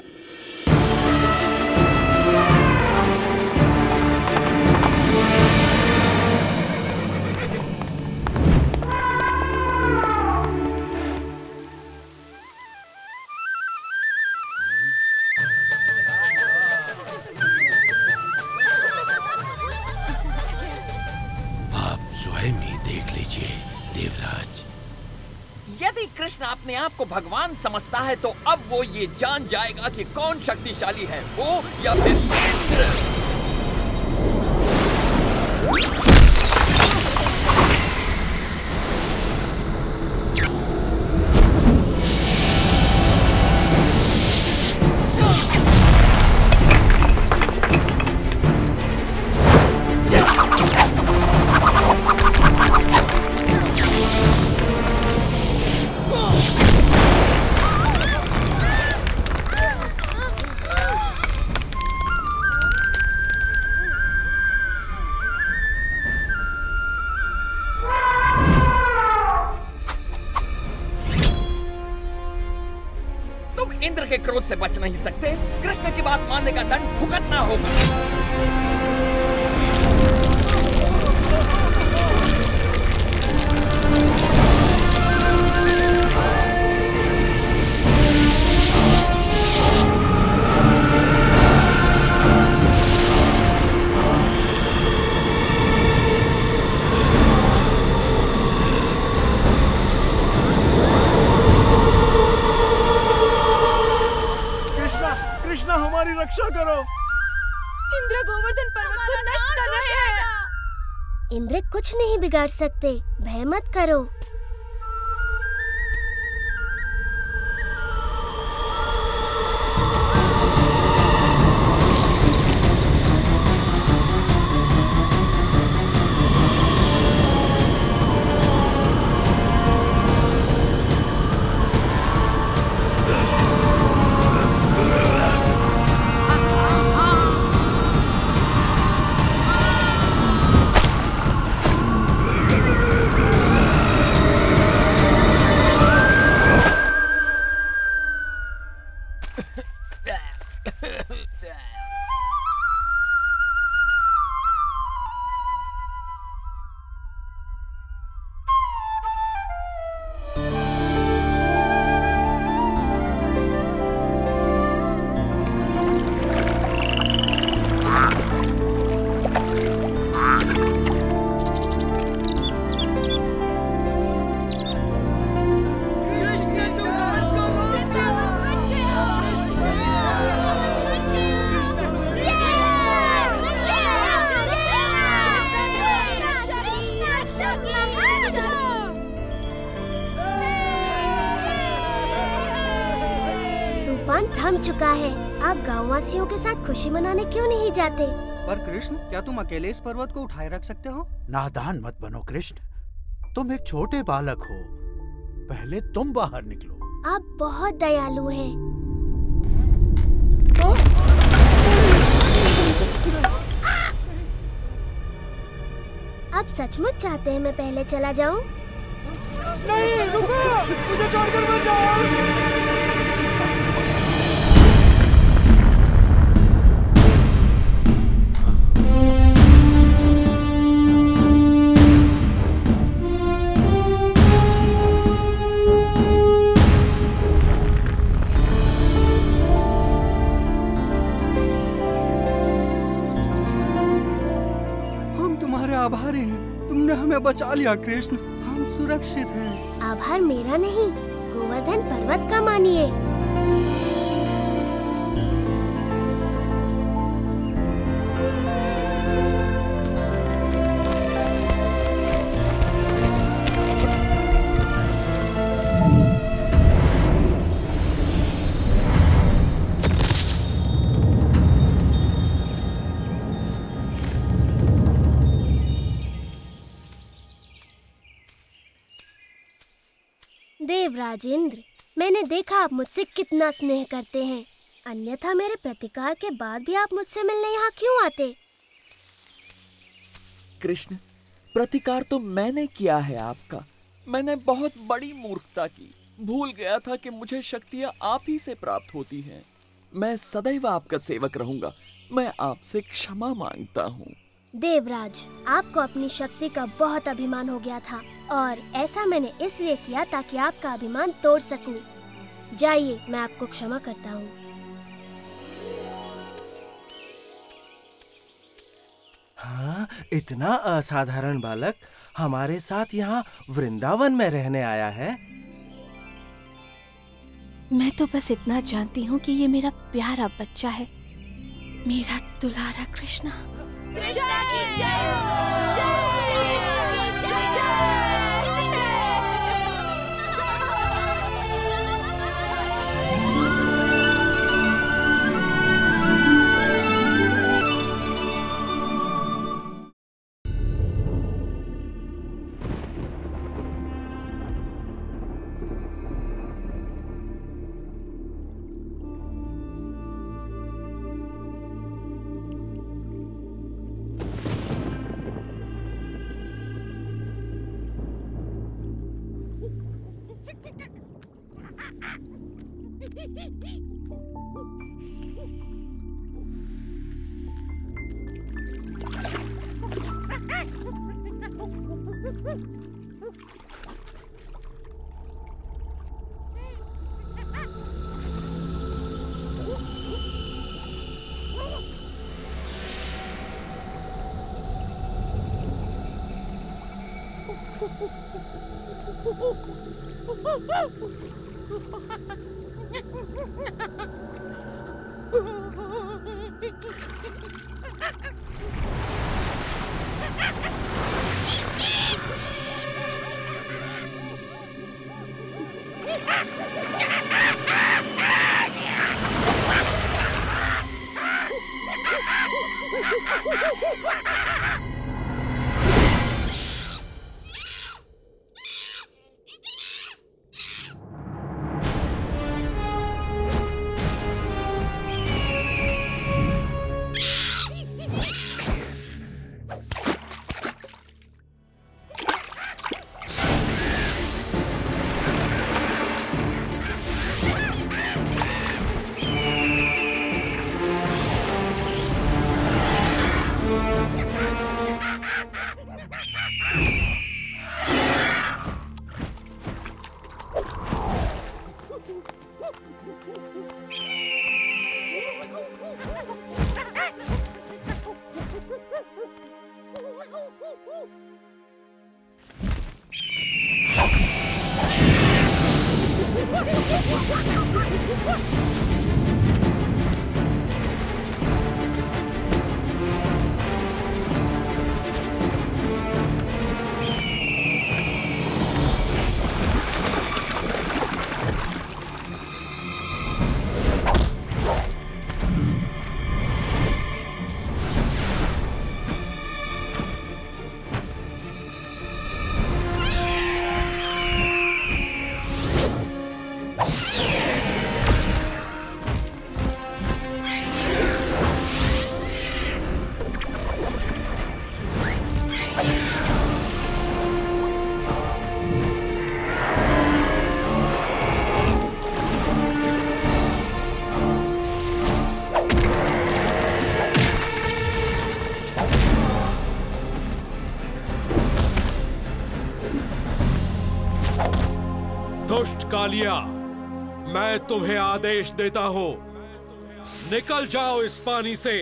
देवराज, यदि कृष्ण अपने आप को भगवान समझता है तो अब वो ये जान जाएगा कि कौन शक्तिशाली है, वो या फिर इंद्र। क्रोध से बच नहीं सकते। कृष्ण की बात मानने का दंड भुगतना होगा। कृष्णा, हमारी रक्षा करो। इंद्र गोवर्धन पर्वत को नष्ट कर रहे हैं। इंद्र कुछ नहीं बिगाड़ सकते, भय मत करो। थम चुका है। आप गांववासियों के साथ खुशी मनाने क्यों नहीं जाते? पर कृष्ण, क्या तुम अकेले इस पर्वत को उठाए रख सकते हो? नादान मत बनो कृष्ण, तुम एक छोटे बालक हो। पहले तुम बाहर निकलो। आप बहुत दयालु हैं। आप सचमुच चाहते हैं मैं पहले चला जाऊं? नहीं, रुको! मुझे छोड़कर मत जाओ! आभारी हैं, तुमने हमें बचा लिया कृष्ण, हम सुरक्षित हैं। आभार मेरा नहीं, गोवर्धन पर्वत का मानिए। देवराज इंद्र, मैंने देखा आप मुझसे कितना स्नेह करते हैं। अन्यथा मेरे प्रतिकार के बाद भी आप मुझसे मिलने यहाँ क्यों आते? कृष्ण, प्रतिकार तो मैंने किया है आपका। मैंने बहुत बड़ी मूर्खता की। भूल गया था कि मुझे शक्तियाँ आप ही से प्राप्त होती हैं। मैं सदैव आपका सेवक रहूंगा। मैं आपसे क्षमा मांगता हूँ। देवराज, आपको अपनी शक्ति का बहुत अभिमान हो गया था और ऐसा मैंने इसलिए किया ताकि आपका अभिमान तोड़ सकूं। जाइए, मैं आपको क्षमा करता हूँ। हाँ, इतना असाधारण बालक हमारे साथ यहाँ वृंदावन में रहने आया है। मैं तो बस इतना जानती हूँ कि ये मेरा प्यारा बच्चा है, मेरा दुलारा कृष्णा। कृष्णा की जय हो, जय दुष्ट कालिया, मैं तुम्हें आदेश देता हूं, निकल जाओ इस पानी से।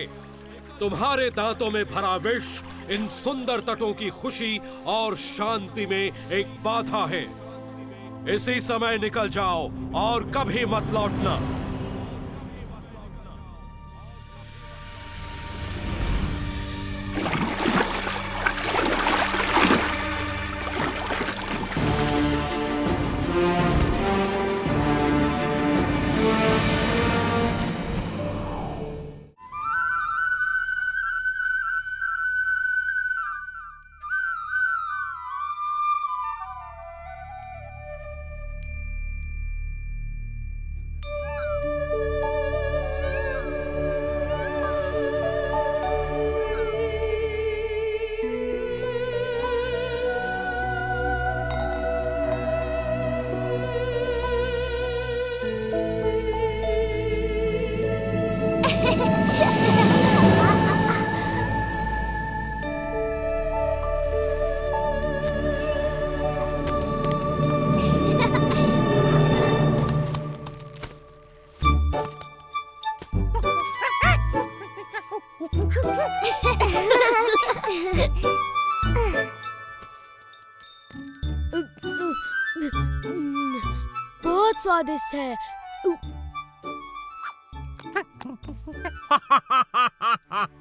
तुम्हारे दांतों में भरा विष इन सुंदर तटों की खुशी और शांति में एक बाधा है। इसी समय निकल जाओ और कभी मत लौटना। बहुत स्वादिष्ट है।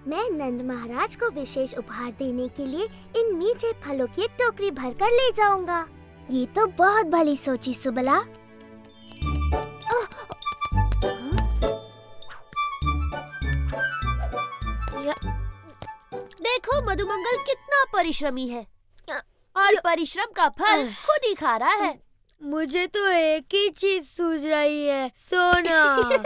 मैं नंद महाराज को विशेष उपहार देने के लिए इन मीठे फलों की एक टोकरी भरकर ले जाऊंगा। ये तो बहुत भली सोची सुबला। देखो मधुमंगल कितना परिश्रमी है और परिश्रम का फल खुद ही खा रहा है। मुझे तो एक ही चीज सूझ रही है, सोना।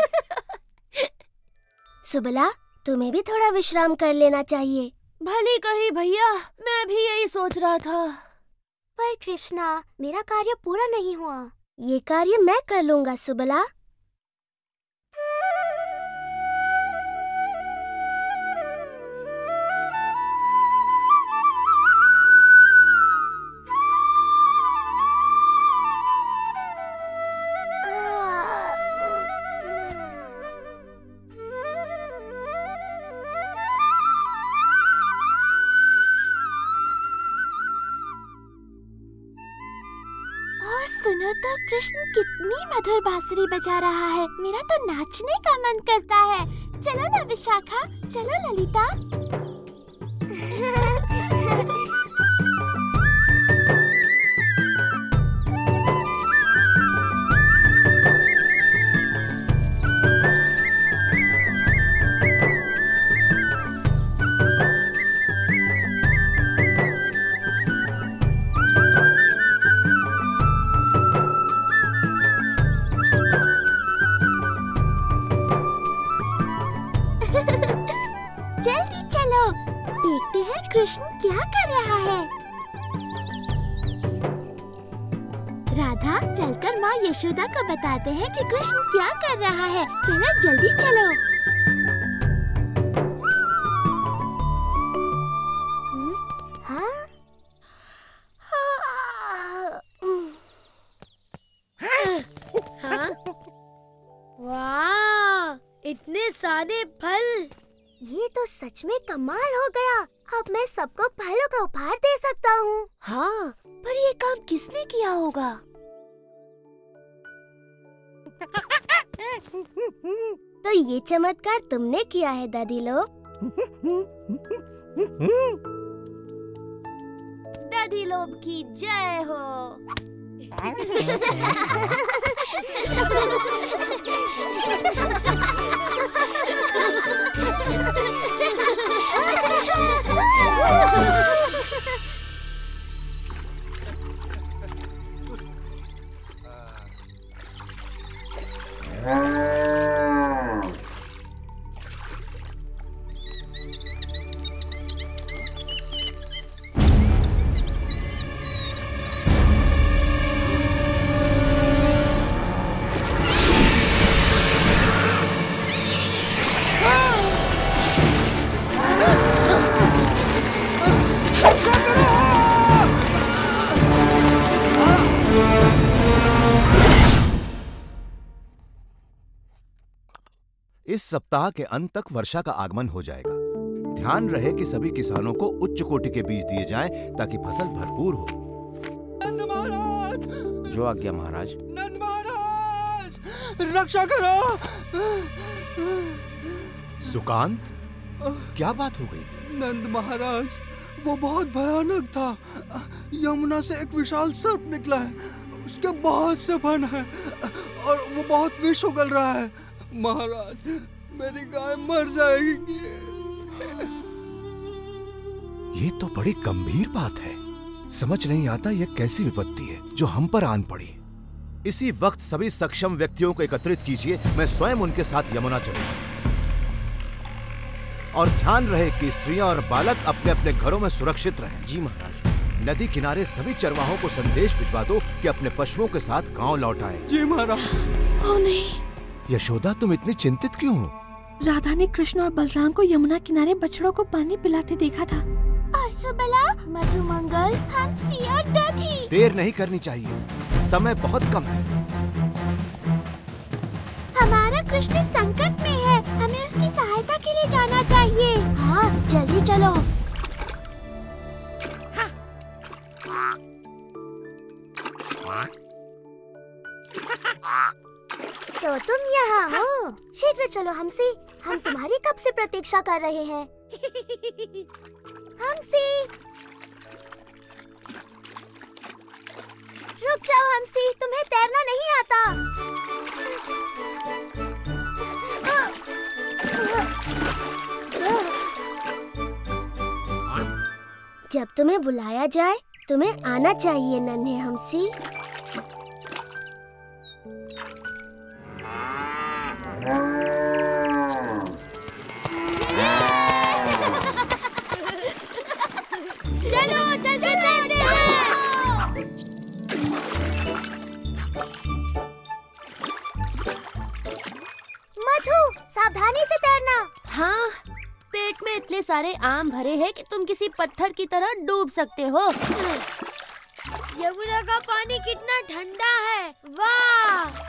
सुबला, तुम्हें भी थोड़ा विश्राम कर लेना चाहिए। भली कही भैया, मैं भी यही सोच रहा था। पर कृष्णा, मेरा कार्य पूरा नहीं हुआ। ये कार्य मैं कर लूंगा सुबला। तो कृष्ण कितनी मधुर बांसुरी बजा रहा है। मेरा तो नाचने का मन करता है। चलो ना विशाखा, चलो ललिता। जल्दी चलो, देखते हैं कृष्ण क्या कर रहा है। राधा, चलकर माँ यशोदा को बताते हैं कि कृष्ण क्या कर रहा है। चलो जल्दी चलो। हाँ? वाह, इतने सारे फल! ये तो सच में कमाल हो गया। अब मैं सबको फलों का उपहार दे सकता हूँ। हाँ, पर ये काम किसने किया होगा? तो ये चमत्कार तुमने किया है दादी लोग। दादी लोग की जय हो। इस सप्ताह के अंत तक वर्षा का आगमन हो जाएगा। ध्यान रहे कि सभी किसानों को उच्च कोटि के बीज दिए जाएं ताकि फसल भरपूर हो। नंद महाराज! जो आज्ञा महाराज। नंद महाराज! रक्षा करो! सुकांत, क्या बात हो गई? नंद महाराज, वो बहुत भयानक था। यमुना से एक विशाल सर्प निकला है। उसके बहुत से फन हैं और वो बहुत विष उगल रहा है। महाराज, मेरी गाय मर जाएगी। ये तो बड़ी गंभीर बात है। समझ नहीं आता यह कैसी विपत्ति है जो हम पर आन पड़ी। इसी वक्त सभी सक्षम व्यक्तियों को एकत्रित कीजिए। मैं स्वयं उनके साथ यमुना चलूंगा। और ध्यान रहे कि स्त्रियां और बालक अपने अपने घरों में सुरक्षित रहें। जी महाराज। नदी किनारे सभी चरवाहों को संदेश भिजवा दो कि अपने पशुओं के साथ गांव लौट आए। जी महाराज। ओ नहीं, यशोदा, तुम इतनी चिंतित क्यों हो? राधा ने कृष्ण और बलराम को यमुना किनारे बछड़ों को पानी पिलाते देखा था। और सुबला, मधुमंगल, हंसी और दधी। देर नहीं करनी चाहिए, समय बहुत कम है। हमारा कृष्ण संकट में है। हमें उसकी सहायता के लिए जाना चाहिए। हाँ, जल्दी चलो। तो तुम यहाँ हो? शीघ्र चलो हमसी, हम तुम्हारी कब से प्रतीक्षा कर रहे हैं। हमसी, रुक जाओ हमसी, तुम्हें तैरना नहीं आता। जब तुम्हें बुलाया जाए तुम्हें आना चाहिए नन्हे हमसी। चलो चलते तैरते हैं। मधु, सावधानी से तैरना। हाँ, पेट में इतने सारे आम भरे हैं कि तुम किसी पत्थर की तरह डूब सकते हो। यमुना का पानी कितना ठंडा है। वाह!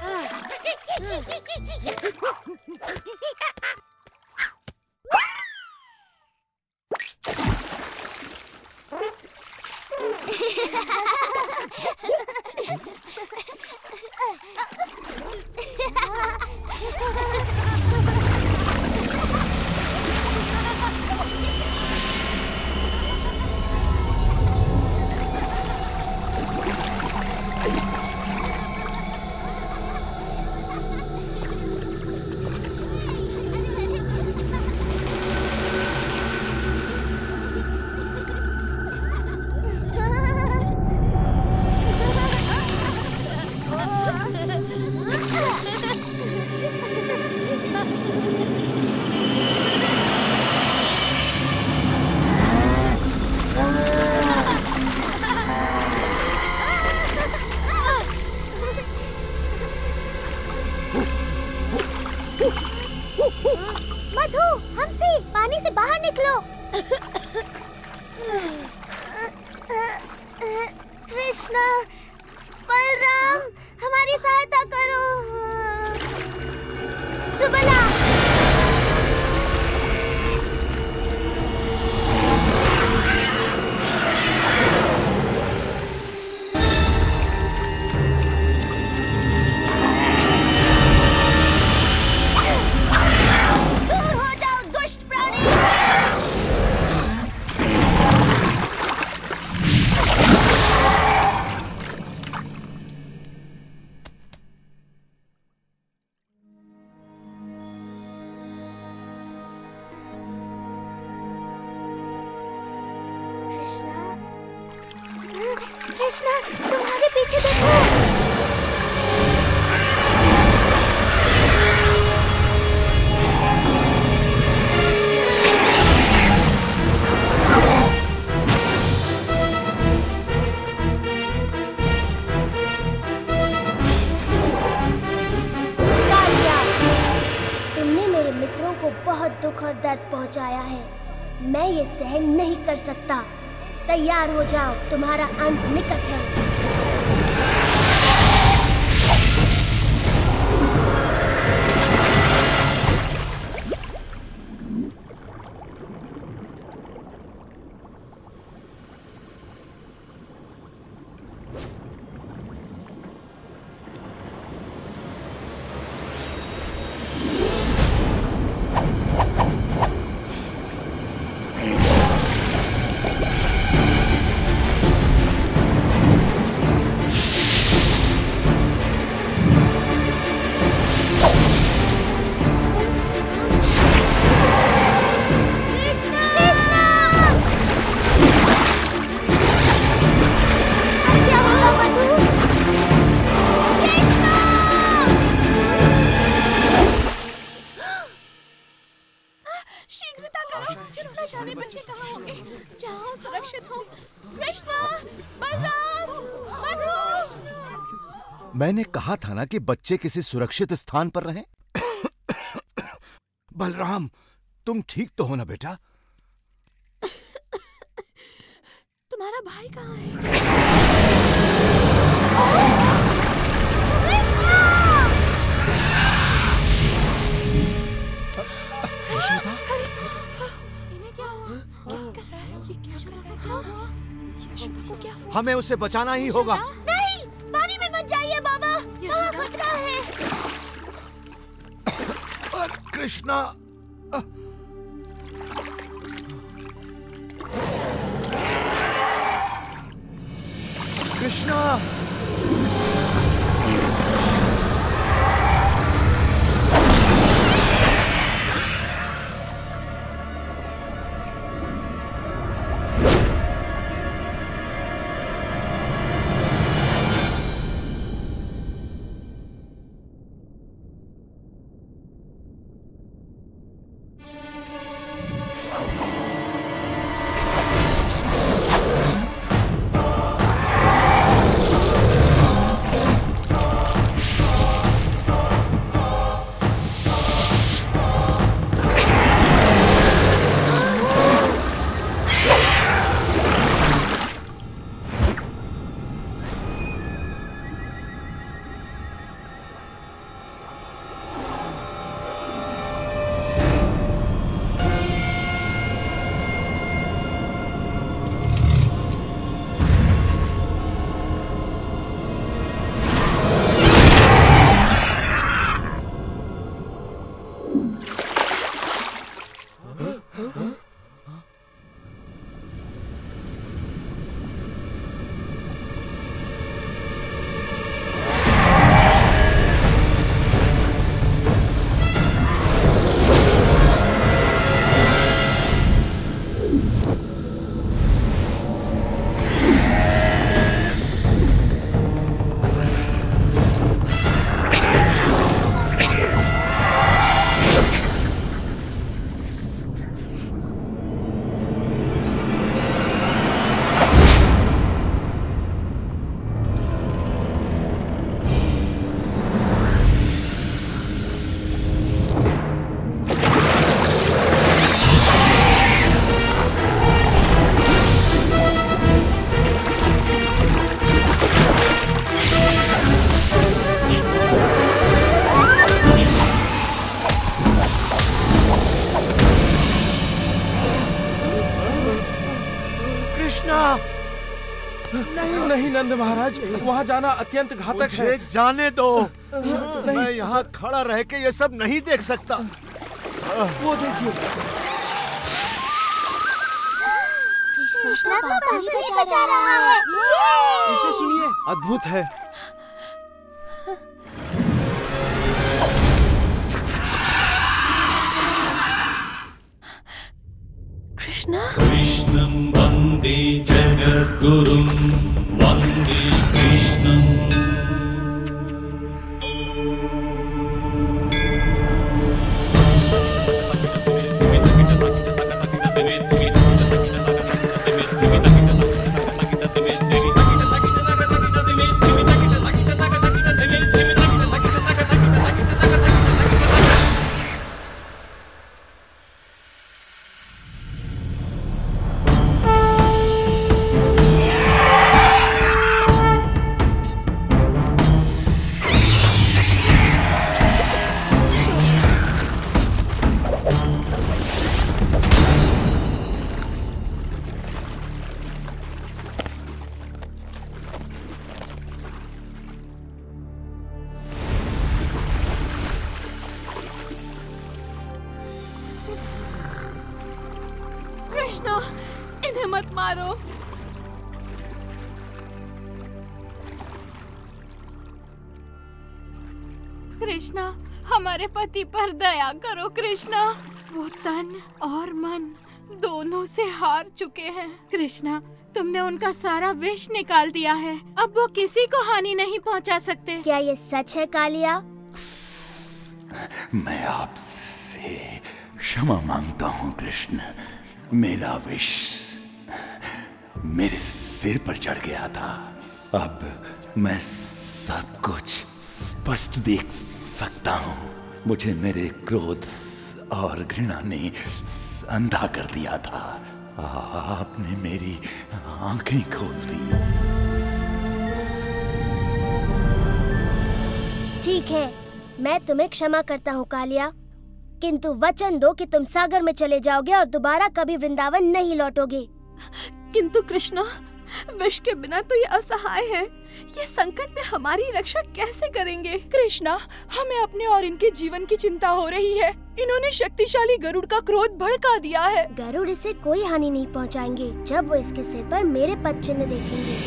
हमसे पानी से बाहर निकलो। कृष्णा, बलराम, हमारी सहायता करो। सुबला। दूर हो जाओ दुष्ट प्राणी। कृष्णा, तुम्हारे पीछे देखो। कालिया, तुमने मेरे मित्रों को बहुत दुख और दर्द पहुंचाया है। मैं ये सहन नहीं कर सकता। तैयार हो जाओ, तुम्हारा अंत निकट है। शीघ्रता करो, न जाने बच्चे कहाँ होंगे। जाओ, सुरक्षित हो। कृष्णा, बलराम, मधु। मैंने कहा था ना कि बच्चे किसी सुरक्षित स्थान पर रहें। बलराम, तुम ठीक तो हो ना बेटा? तुम्हारा भाई कहाँ है? हमें उसे बचाना ही होगा। नहीं, पानी में मत जाइए बाबा, वहाँ खतरा है। कृष्णा, कृष्णा, कृष्णा नहीं नहीं नंद महाराज, वहाँ जाना अत्यंत घातक है। मुझे जाने दो। मैं यहाँ खड़ा रह के ये सब नहीं देख सकता। वो देखिए, कृष्णा तो बांसुरी बजा रहा है। इसे सुनिए, अद्भुत है। कृष्णं वन्दे जगद्गुरुं वन्दे कृष्णम्। कृष्णा, इन्हें मत मारो। कृष्णा, हमारे पति पर दया करो कृष्णा। वो तन और मन दोनों से हार चुके हैं। कृष्णा, तुमने उनका सारा विष निकाल दिया है। अब वो किसी को हानि नहीं पहुंचा सकते। क्या ये सच है कालिया? मैं आपसे क्षमा मांगता हूँ कृष्ण। मेरा विष मेरे सिर पर चढ़ गया था। अब मैं सब कुछ स्पष्ट देख सकता हूँ। मुझे मेरे क्रोध और घृणा ने अंधा कर दिया था। आपने मेरी आंखें खोल दी। ठीक है, मैं तुम्हें क्षमा करता हूँ कालिया, किंतु वचन दो कि तुम सागर में चले जाओगे और दोबारा कभी वृंदावन नहीं लौटोगे। किंतु कृष्णा, विष के बिना तो ये असहाय है। ये संकट में हमारी रक्षा कैसे करेंगे? कृष्णा, हमें अपने और इनके जीवन की चिंता हो रही है। इन्होंने शक्तिशाली गरुड़ का क्रोध भड़का दिया है। गरुड़ इसे कोई हानि नहीं पहुंचाएंगे जब वो इसके सिर पर मेरे पद चिन्ह देखेंगे।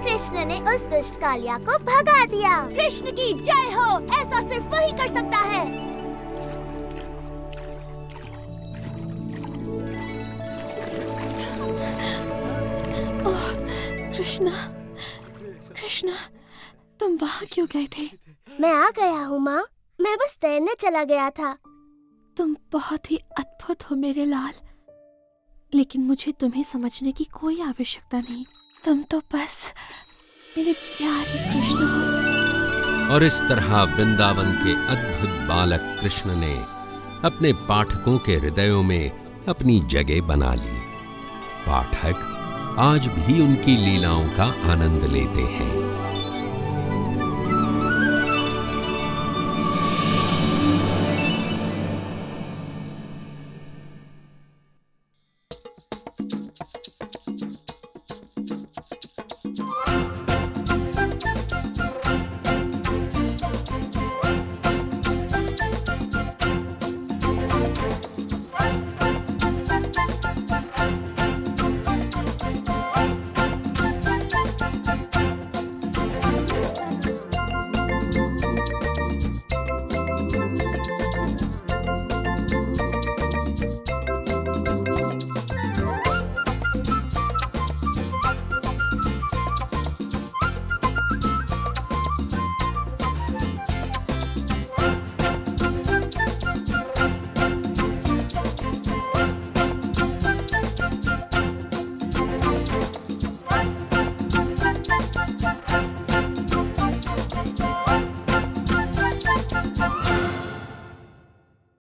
कृष्ण ने उस दुष्ट कालिया को भगा दिया। कृष्ण की जय हो। ऐसा सिर्फ वही कर सकता है। ओह, कृष्णा, कृष्णा, तुम वहाँ क्यों गए थे? मैं आ गया हूँ माँ, मैं बस तैरने चला गया था। तुम बहुत ही अद्भुत हो मेरे लाल, लेकिन मुझे तुम्हें समझने की कोई आवश्यकता नहीं। तुम तो बस मेरे प्यारे कृष्ण हो। और इस तरह वृंदावन के अद्भुत बालक कृष्ण ने अपने पाठकों के हृदयों में अपनी जगह बना ली। पाठक आज भी उनकी लीलाओं का आनंद लेते हैं।